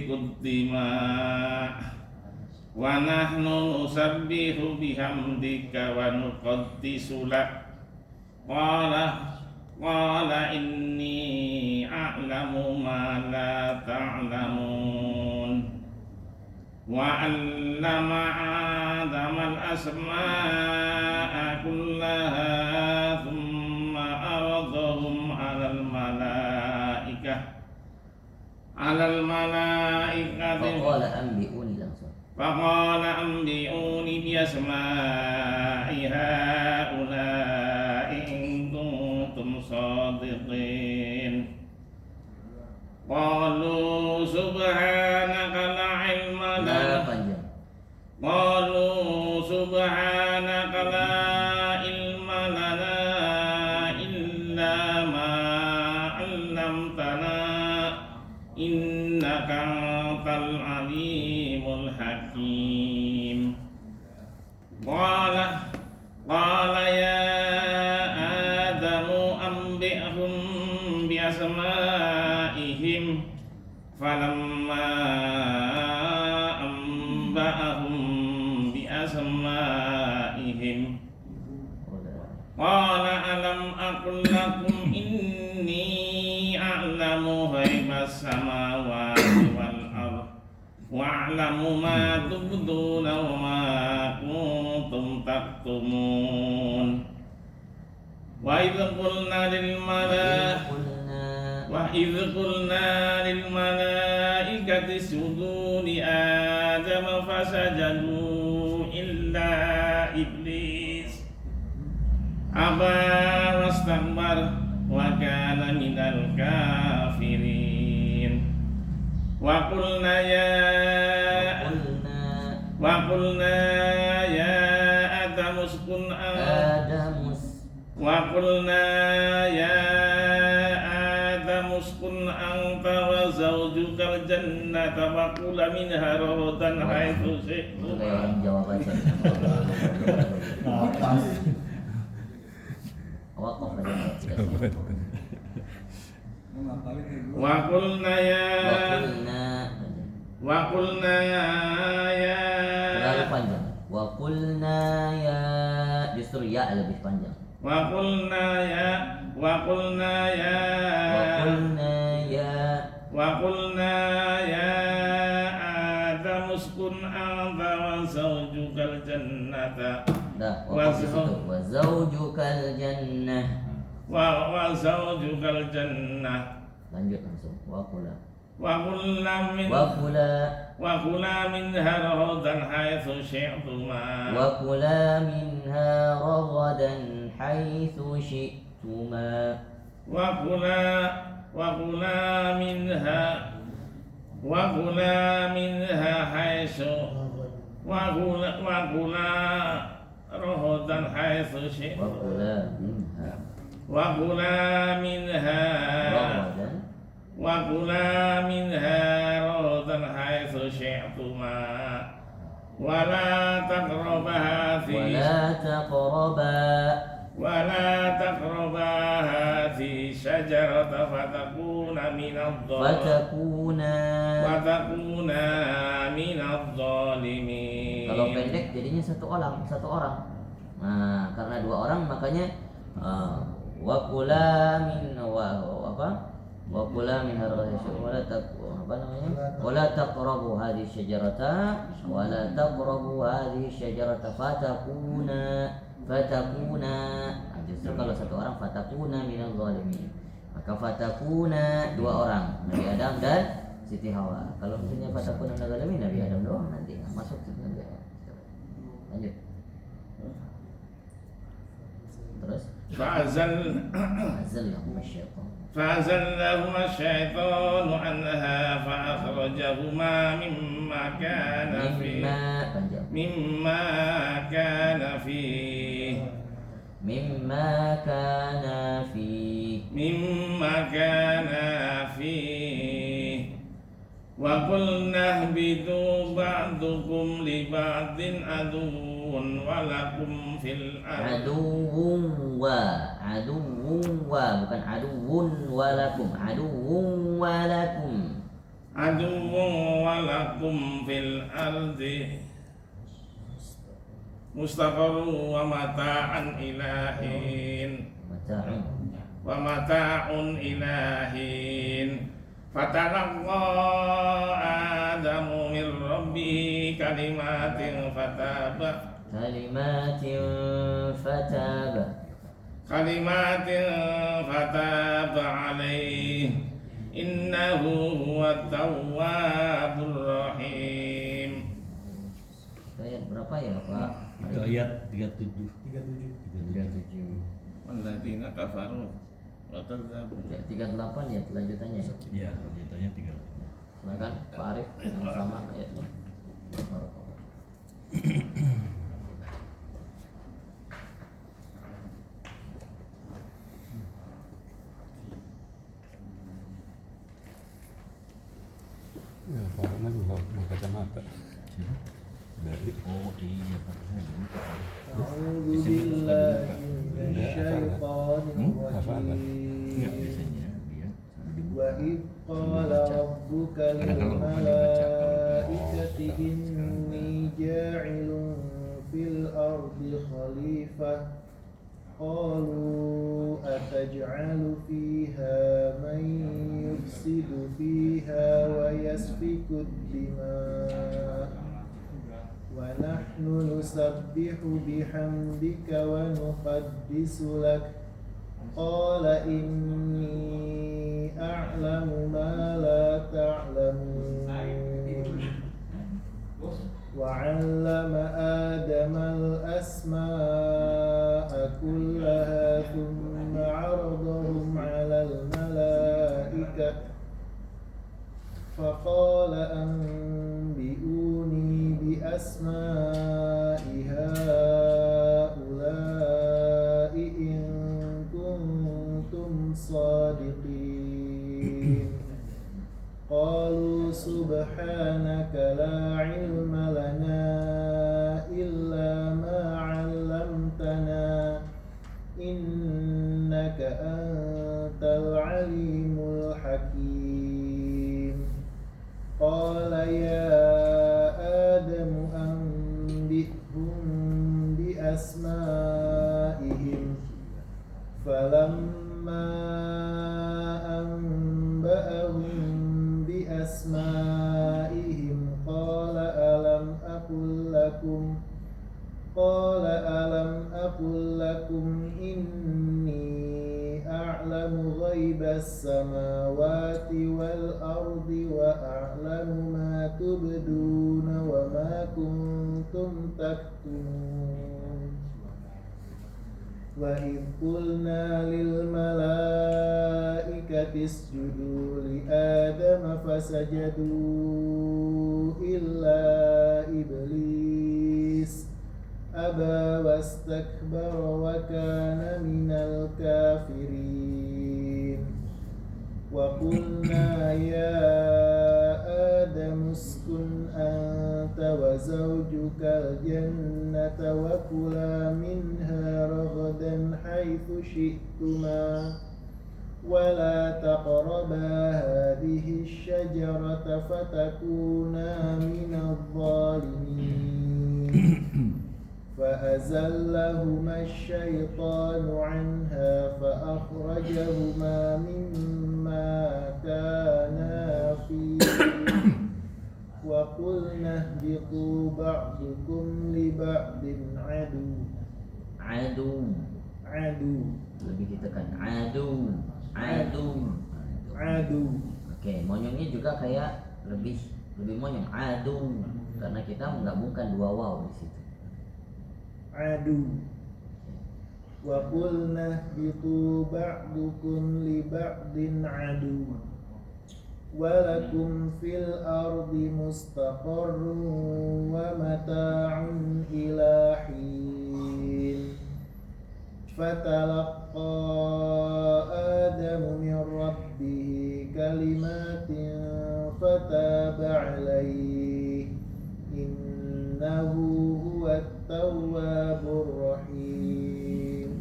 الدماء ونحن نسبح بحمدك ونقدس لك قال إني أعلم ما لا تعلمون وعلم آدم الأسماء كلها ثم عرضهم على الملائكة فقال أنبئوني بأسماء هؤلاء إن كنتم صادقين قالوا سبحانك لا علم لنا إلا ما علمتنا sadaqal alimul hakim. Qala ya Adamu anbi'hum bi asma'ihim falamma anba'ahum bi asma'ihim qala alam aqul lakum inni a'lamu ghaibas samawati wal ardh wa'lamu ma tubduna wa ma kuntum taktumun. Wa idh qulna lil malaikati isjudu li Adama fasajadu illa iblis aba wastakbar wa kana minal kafirin. Wa qulna ya Adam uskun anta wa zawjukal jannata wa kula minha ragadan haitsu syi'tum. Kayak orang Jawa baca. Wakaf aja. Wa qulna ya Terlalu panjang. Wa qulna ya, justru ya lebih panjang. Wa qulna ya Adam uskun anta wa zawjukal jannata Wa zawjukal jannah. wa zawjukal jannah. Lanjut langsung. Wa kula minha ragadan haitsu syi'tuma. Wa kula minha ragadan haitsu syi'tuma. Wa kula minha haitsu ragadan haitsu syi'tuma. Wa kula minha ragadan haitsu syi'tuma. Wa la taqraba hadhihi syajarata fatakuna minadh dhalimin. Kalau pendek jadinya satu orang. Nah, karena dua orang makanya wa kula min wala taqrabu hadhihi syajarata fatakuna. Justru kalau satu orang fatakuna minal zalimin. Maka fatakuna dua orang, Nabi Adam dan Siti Hawa. Kalau misalnya fatakuna minal zalimin, Nabi Adam doang nanti masuk ke Nabi Adam. Lanjut. Terus فأزلهما الشيطان عنها فأخرجهما مما كان فيه وقلنا اهبطوا بعضكم لبعض عدو ولكم في الأرض bukan aduwun walakum fil ardi mustaqarrun wa mata'un ilahin fatalaqqa Adamu min rabbihi kalimatin fataba alaihi innahu huwat tawwabur rahim. Ayat berapa ya Pak? Itu ayat 37. Walladzina kafaru wa kadzabu. 38 ya lanjutannya. Iya, lanjutannya 38. Silakan Pak Arif yang sama ayatnya. Ya. Karena belum mau kacamata. Dari Oh iya Pak. A'udzu billahi minasyaitonir Enggak rajim. biasanya dia Wa id qala rabbuka lil malaikati inni ja'ilun fil ardi khalifah qalu ataj'alu fiha man yufsidu fiha wa yasfiku ad-dima' wa nahnu nusabbihu bihamdika wa nuqaddisu lak qala inni a'lamu ma la ta'lamun wa 'allama adama al-asma'a kullaha thumma 'aradahum 'ala al-mala'ikah faqala anbi'uni bi asma'i ha'ula'i in kuntum sadiqin qalu subhanaka la ilma lana illa ma 'allamtana innaka antal alimul hakim qala ya adamu anbi'hum bi asma'ihim falamma anba'ahum bi asma'ihim qala alam aqul lakum inni a'lamu ghaibas samawati wal ardi wa a'lamu ma tubduna wa ma kuntum taktumun wa idh qulna lil malaikati isjudu li adama fasajadu illa iblis aba wastakbara wa kana minal kafirin wa qulna ya adam uskun anta wa zawjukal jannata wa kula minha ragadan haythu syi'tuma wa la taqraba hadhihi asy-syajarata fatakuna minadh dhalimin فأزلهما الشيطان عنها فأخرجهما مما كانا فيه وقلنا اهبطوا بعضكم لبعض عدو lebih ditekan adu. Oke, monyongnya juga kayak lebih monyong adu karena kita menggabungkan dua waw di situ. adu wa qulna bitu ba'dukum li ba'din adu wa lakum fil ardi mustaqarrun wa mata'un ila hin fatalaqqa adamu min rabbih kalimatin fataba alayhi innahu huwat tawwabur rahim.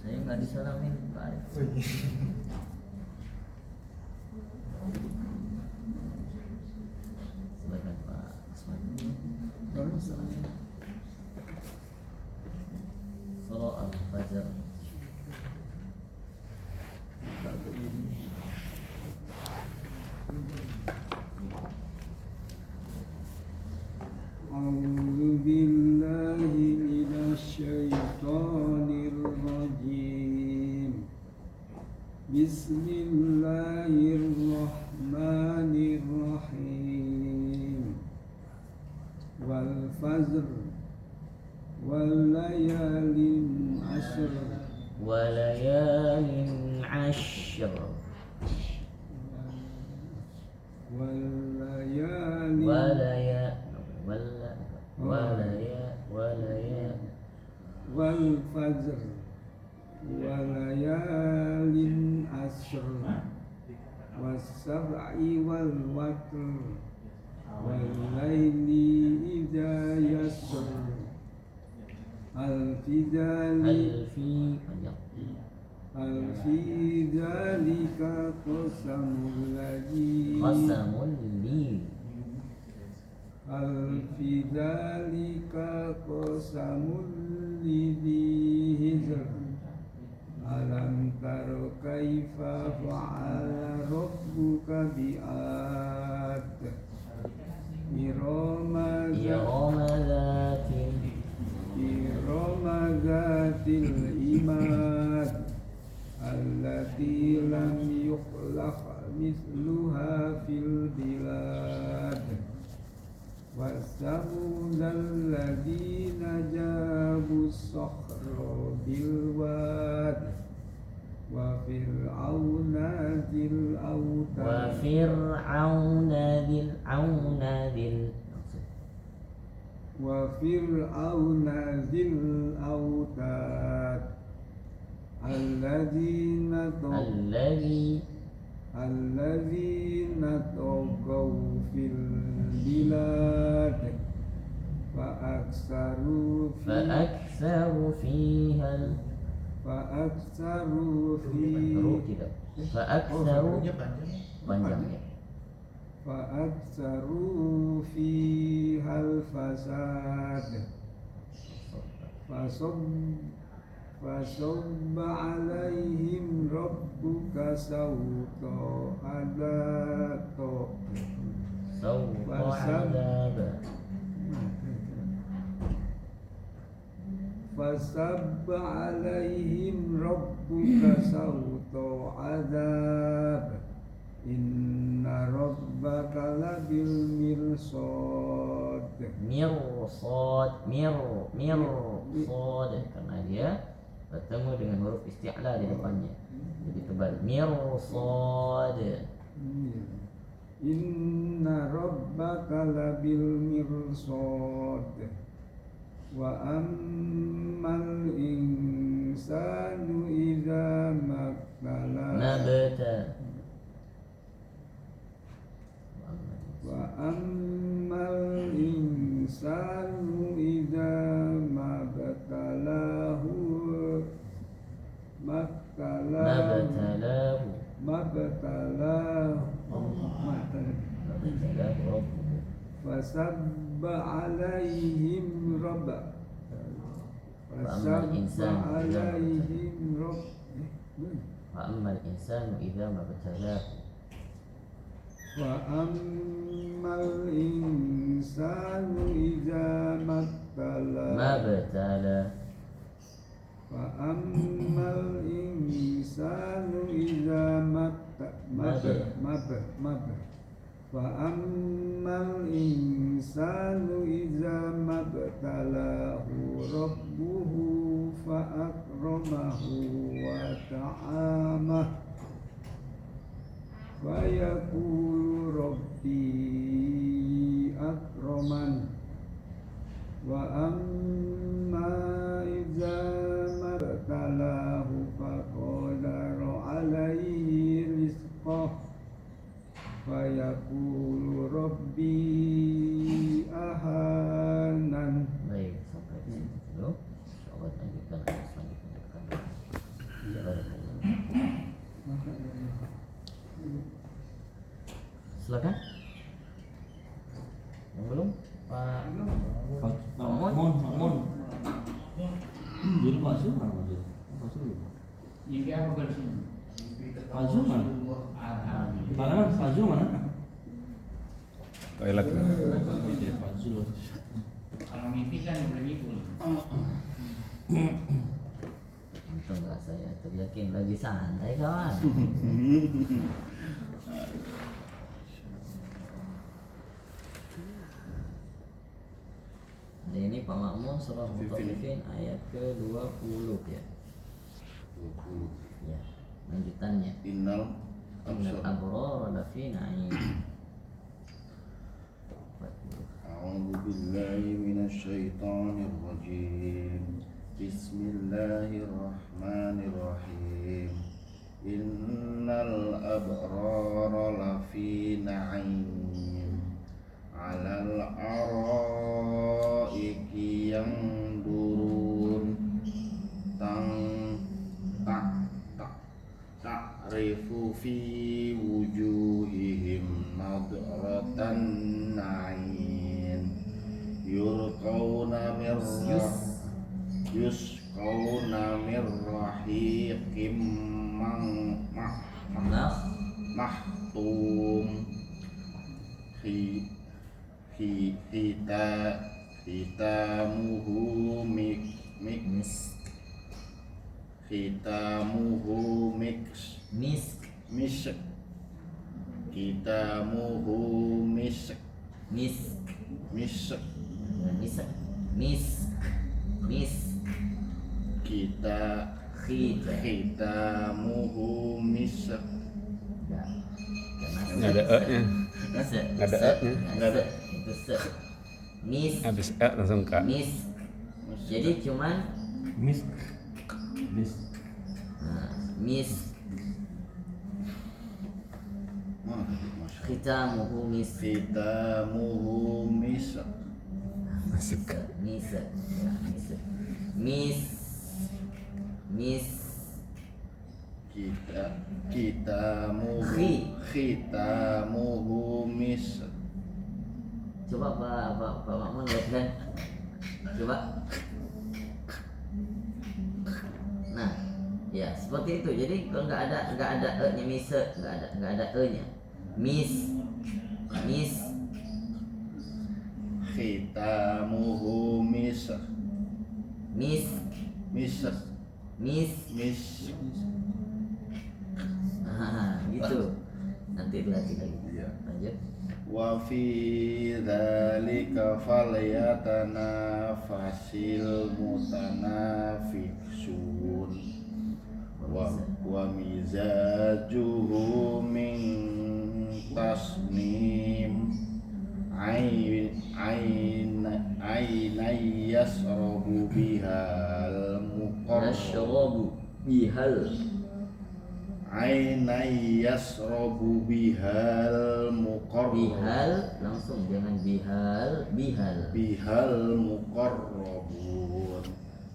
Saya nggak disalamin Pak Arif. Silakan Pak Ismail. Salat al-Fajr. A'udzu billahi minasyaitonir rajim. Bismillahirrahmanirrahim. Wal fajr wal layalin ashr Walayalin ashr. walayalin Walaya wal fajr وليال عشر والسبع والوتر والليل إذا يسر هل في ذلك قسم الذي هل في ذلك قسم لذي هجر ألم تر كيف فعل ربك بعاد إرم ذات العماد التي لم يخلق مثلها في البلاد وثمود الذين جابوا الصخر بالواد وفرعون ذي الأوتاد الذين طغوا في البلاد فأكثروا فيها الفساد فصب عليهم ربك سوط عذاب فصب عليهم ربك سوط عذاب إن ربك لبالمرصاد mirsad karena dia bertemu dengan huruf isti'la di depannya, jadi tebal. Mirsad. Inna rabbaka labil mirsad wa ammal insanu idza wa ammal insanu idza mabtalahu fasabba alaihim rabba wa ammal insanu idza mabtalahu وأما الإنسان إذا ما ابتلاه وأما الإنسان إذا ما ابتلاه ربه فأكرمه وتعامه ويقول ربي أكرمن وأما إذا ما ابتلاه فقدر عليه رزقه فيقول ربي أهانن. Baik, sampai di sini dulu. Insyaallah lanjutkan ayat selanjutnya. Silakan. Yang belum? Pak Mon. Jadi Pak Zumar maksudnya. Ini apa bersih? Pak Zumar. Mana Pak Zumar? Toilet. Pak Zumar. Kalau mimpi kan begitu. Untung nggak saya teryakin lagi santai kawan. Nah, ini Pak Makmun surah Mutaffifin ayat ke-20 ya. 20. Ya, lanjutannya. Innal abrara lafi na'im. A'udzu billahi minasy syaithanir rajim. Bismillahirrahmanirrahim. Innal abrara lafi na'im 'alal araiki yanzurun ta'rifu fi wujuhihim nadratan na'im yusqawna mir rahiqim mahtum hitamuhu khitamuhu misk. Nggak ada e-nya. Nggak ada e-nya. Nggak ada. Itu se. Mis. Habis e langsung k. Mis. Jadi cuman Mis. mis. Khitamuhu mis. Masuk. Mis. Khitamuhu mis. Coba Pak Makmun lihatkan. Coba. Nah, ya seperti itu. Jadi kalau nggak ada e-nya mise, nggak ada e-nya. Mis. Khitamuhu mis. Gitu. Nanti dilatih lagi. Iya. Lanjut. Wa fi dzalika falyatanafasil mutanafisun wa mizajuhu min tasnim ayna yasrabu bihal muqarrab Yashrabu bihal. Ayna yasrabu bihal muqarrab. Bihal langsung, jangan bihal. Bihal muqarrabun.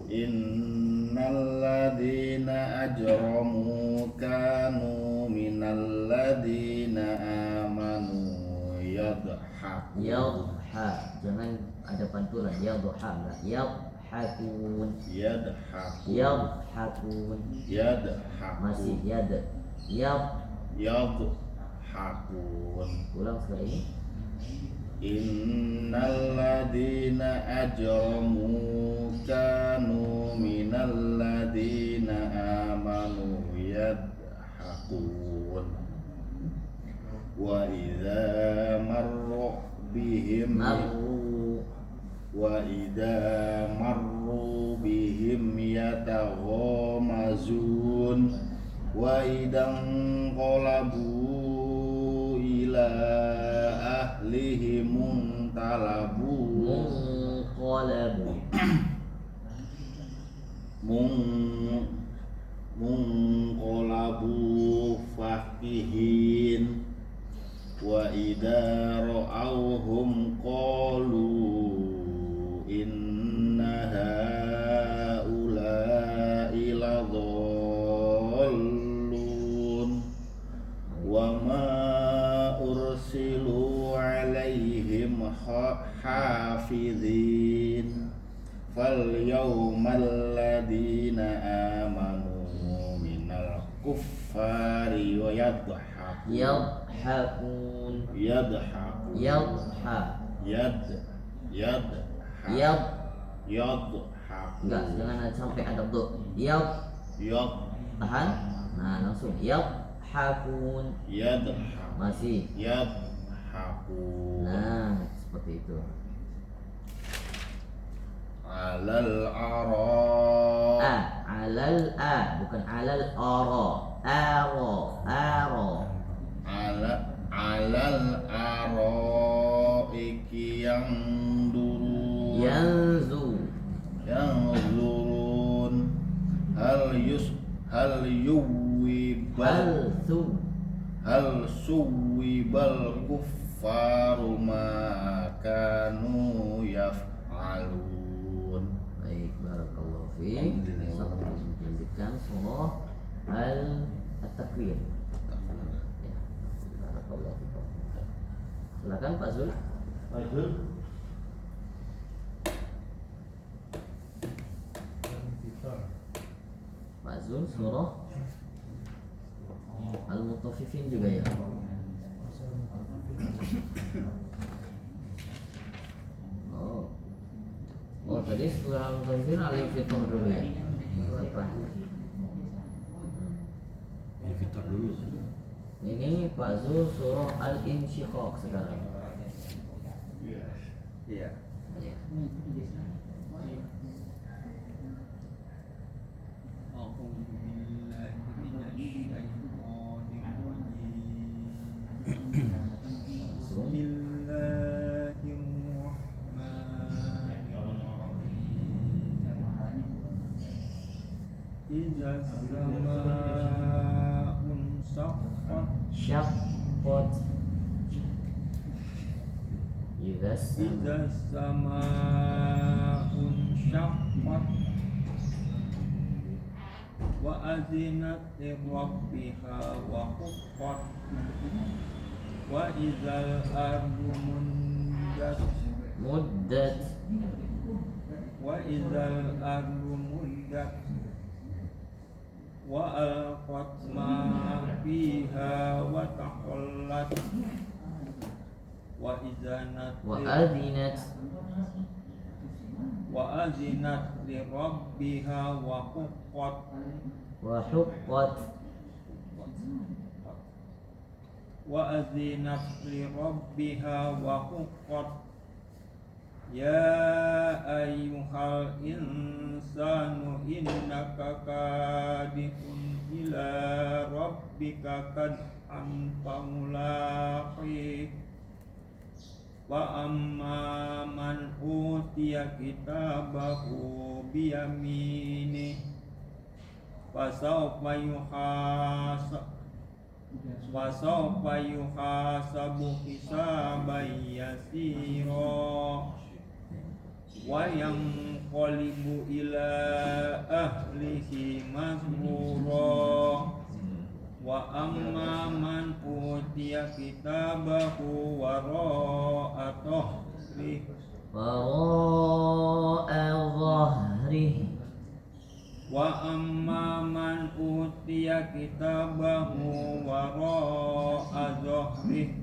Innal ladina ajramu kanu minal ladina amanu yadhakun. Jangan ada pantulan. Yadhakun. Masih yadhakun. Ulang sekali. Innal ladina ajramu kanu minal ladina amanu yadhakun. Wa idza marru bihim yataghamazun wa idan qalabu ila ahlihim munqalabu fakihin wa idza ra'awhum qalu inna haula'i ladallun wa ma ursilu alaihim hafizin fal yawmal ladina amanu minal kuffari wa yadhakun. Enggak, jangan sampai ada do. Tahan. Nah, langsung yadhakun. Masih yadhakun. Nah, seperti itu. Alal ara. Alal bukan alal ara. Alal ara iki yang duru yanzuru hal suwibal kuffaru ma kanu yaf'alun. Baik, barakallahu fiik. Sampai melanjutkan surah Al-Takwir. Ya, barakallahu fiik. Silakan Pak Zul. Pak Zul, surah Al-Mutaffifin juga ya. Oh tadi setelah Al-Mutaffifin Al-Fitur dulu ya. Apa? Fitur dulu. Ini Pak Zul surah Al-Insyiqaq sekarang. Iya. Ya. Syaqqat. Idza Samaa'un syaqqat wa azinat li rabbiha wa huqqat wa idzal ardu muddat wa idzal ardu muddat wa alqat ma fiha wa taqallat wa azinat li rabbiha wa huqqat wa azinat li rabbiha wa huqqat ya ayyuhal insanu innaka kadihun ila rabbika kadhan famulaqih wa amma man utiya kitabahu biyamini fasawfa yuhasabu hisaban yasira wa yanqalibu ila ahlihi masrura wa amma man utiya kitabahu wara'a dhahrihi wa amma man utiya kitabahu wara'a dhahrihi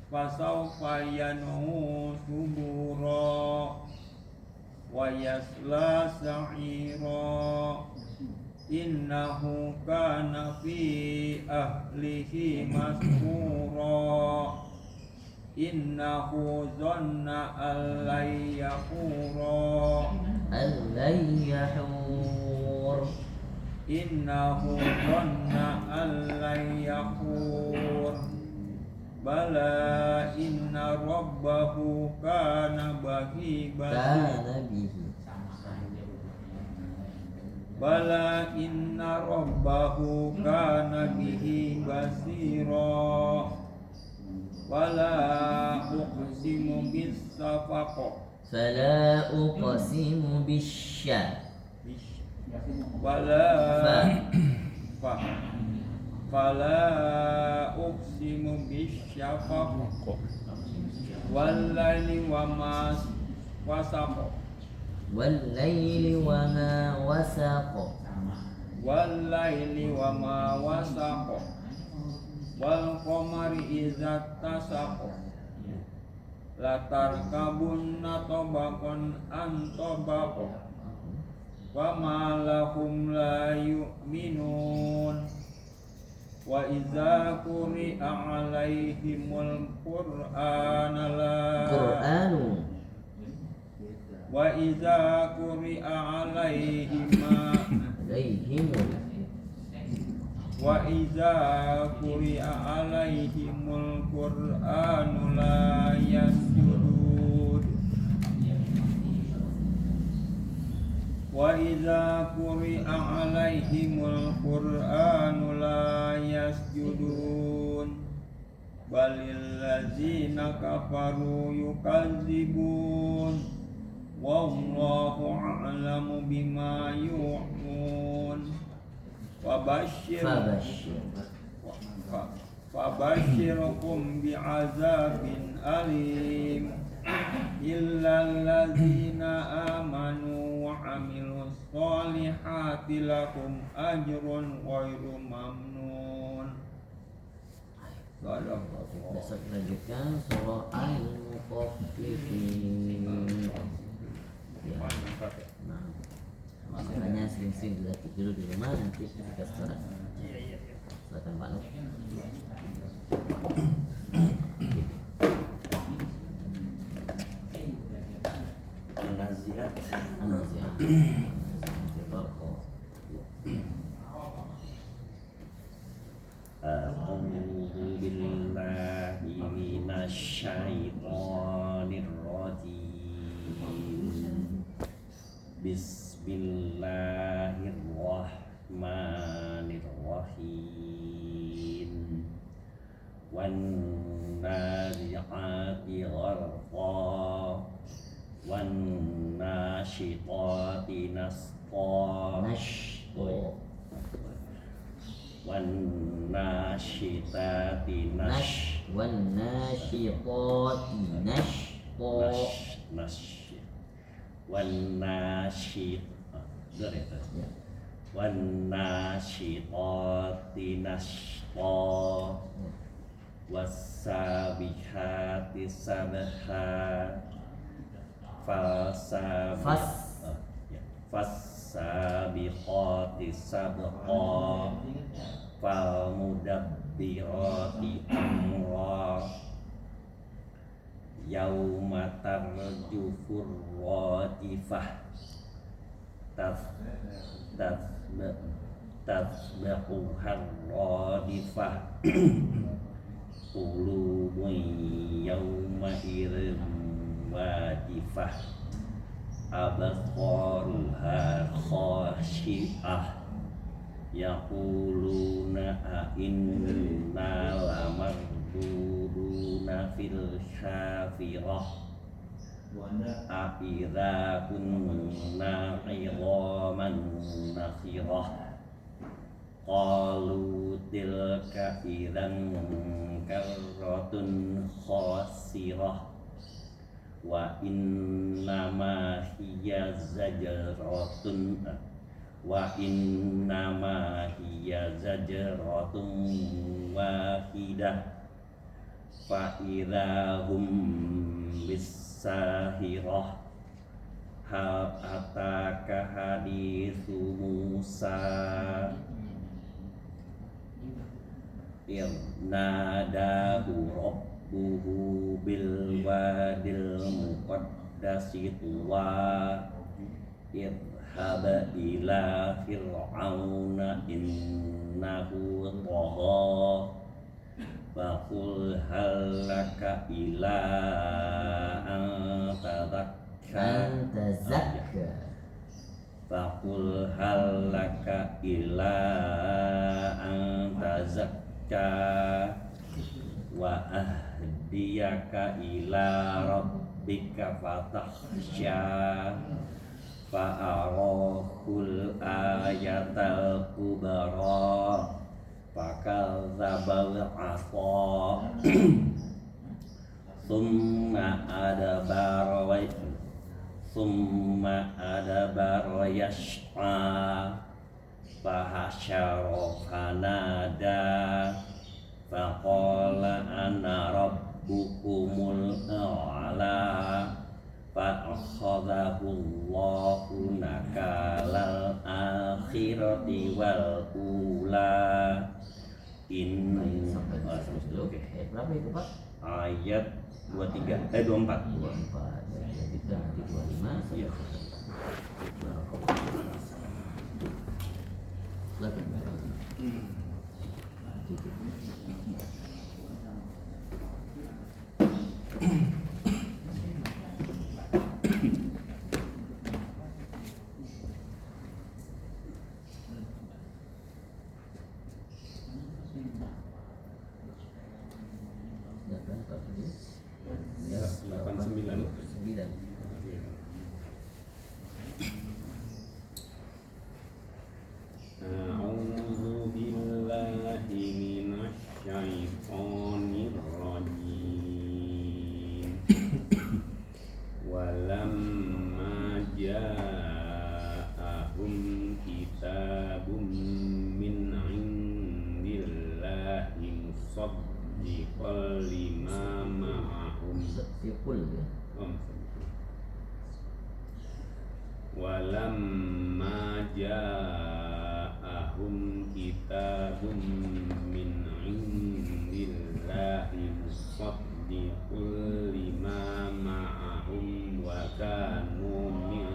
fasawfa yan'u subura wa yasla sa'ira innahu kana fi ahlihi masrura innahu dhanna allai yahura innahu dhanna allai yahur bala inna rabbahu kana bihi bala inna rabbahu kana bihi basira wala uqsimu bis-shafaq fala uqsimu bis-syafaq wala fala uqsimu bis-syafaq wal-laili wa ma wasaq wal-laili wa ma wasaq wal-laili wa ma wasaq wal-qamari idza tasaq la tarkabunna tabaqan an tabaq wa ma lahum la yu'minun wa idza quri'a 'alaihimul qur'anu wa idza quri'a 'alaihimul qur'anu la yasjudun Wa idza quri'a 'alaihimul Qur'anu la yasjudun balil ladzina kafaru yukadzibun wallahu a'lamu bima yu'un fabashshirhum bi'adzabin alim illal ladzina amanu wa 'amilus sholihati lahum ajrun ghairu mamnun. Besok lanjutkan surah Al-Mutaffifin. Ya. Nah, makanya sering-sering dilatih dulu di rumah, nanti ketika sholat. Silakan Pak Nur. An-Nazi'at. A'udzu billahi minasyaitonir rajim. Bismillahirrahmanirrahim. Wan nazi'ati gharqa wan nasyitati nasqa wan nasyitati wan nasyitati wan nasyitati nasqa was-sabihati sabha fas-sabiqati sabqa fal-mudabbirati amra yauma tarjufur radifah tasbahuhar radifah qulubun yauma irim wajifah absaruha khashi'ah yaquluna a inna lamarduduna fil hafirah a idza kunna idhaman nakhirah qalu tilka idzan karratun khasirah wa innama hiya zajratun wahidah fa idahum bisahirah hal ataka hadithu Musa nadahu rabbuhu bil wadil muqaddasi tuwa idhhab ila fir'auna innahu tagha faqul hal laka ila an tazakka faqul hal laka ila an tazakka wa ahdiyaka ila rabbika fatakhsha fa'arahul ayatal kubra fakadzabal asa summa adabara yash'a fahasyara fanada faqala ana rabbukumul a'la fa'akhadhahu Allahu nakalal akhirati wal ula berapa itu Pak? Ayat 24 Jadi nanti 25 ya. mesti full ya. Walamma ja'ahum kitabun min indillahi musaddiqul lima ma'ahum wa kanu min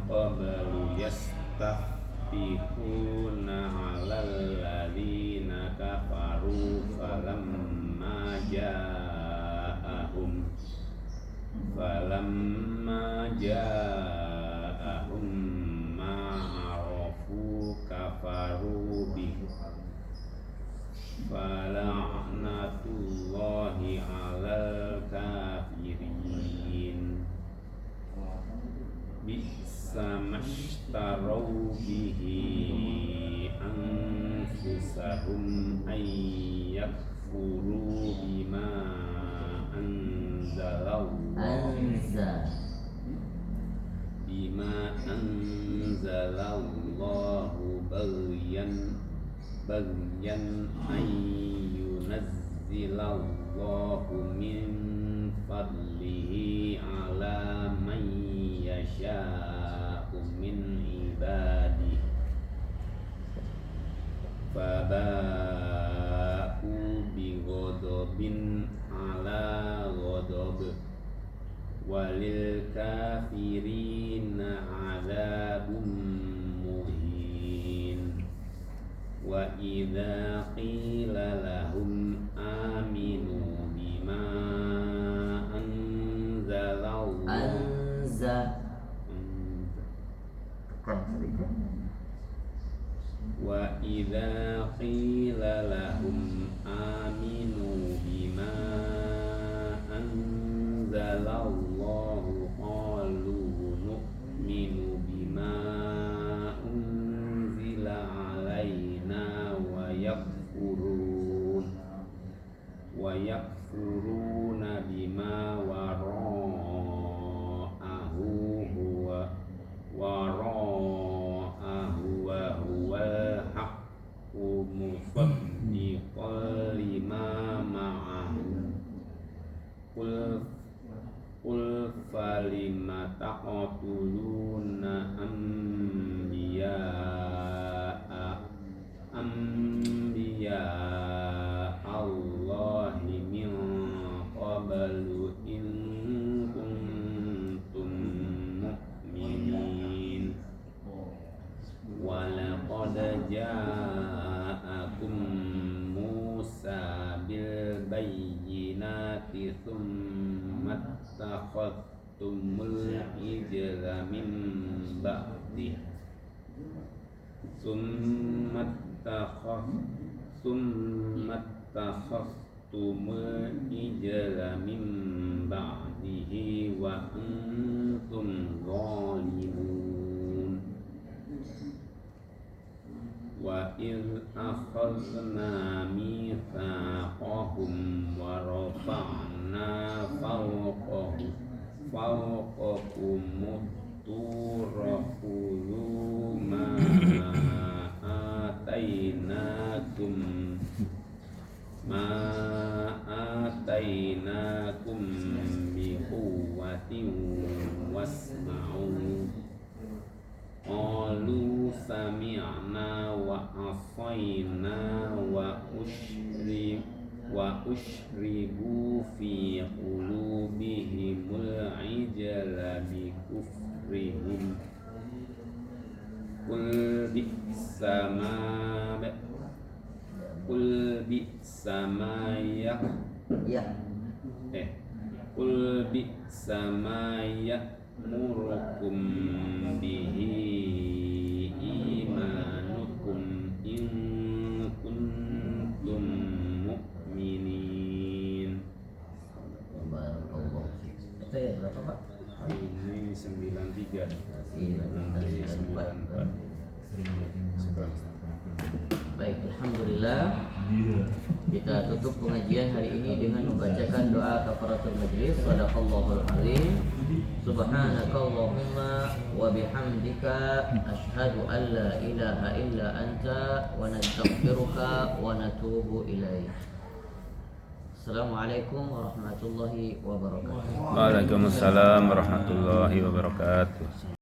qablu yastafihuna 'alal ladzina kafaru falamma ja'ahum ma'arafu kafaru bihi fala'natullahi 'alal kafirin bi'sa mashtarau bihi anfusahum ayyakfuru bima anzalallahu bagyan ayyunazzilallahu min fadlihi ala man yasha'u min ibadihi faba'u bi ghadabin ala ghadab walil kafirina adzabun muhin wa idza qila lahum aminu bima anzalallahu wa idza qila lahum aminu bima anzalallahu qalu nu'minu bima unzila alaina wa yakfuruna bima wara'ahu wa huwal haqqu musaddiqan lima ma'ahum Qul falima taqtuluna anbiya Allahi min qablu in kuntum mu'minin wa laqad ja'akum Musa bil bayyinati thumma takhadtumul ijla min ba'di thumma takhadtumul ijla min ba'dihi wa antum zalimun wa iz akhadna mitsaqahum wa rafa'na fawqakum tur khudhu ma atainakum bi quwwatin wasma'u qalu sami'na wa asayna wa ushribu fi qulubihimul ijla bi kufrihim qul bi'sa ma ya'murukum bihi imanukum in kuntum mu'minin. Itu ya berapa Pak? Ini 93. Iya, Nanti 94. Baik, alhamdulillah. Kita tutup pengajian hari ini dengan membacakan doa kafaratul majlis. Shadaqallahul azim. Subhanakallahumma wa bihamdika asyhadu an la ilaha illa anta wa nastaghfiruka wa natubu ilaik. Assalamualaikum warahmatullahi wabarakatuh. Waalaikumsalam warahmatullahi wabarakatuh.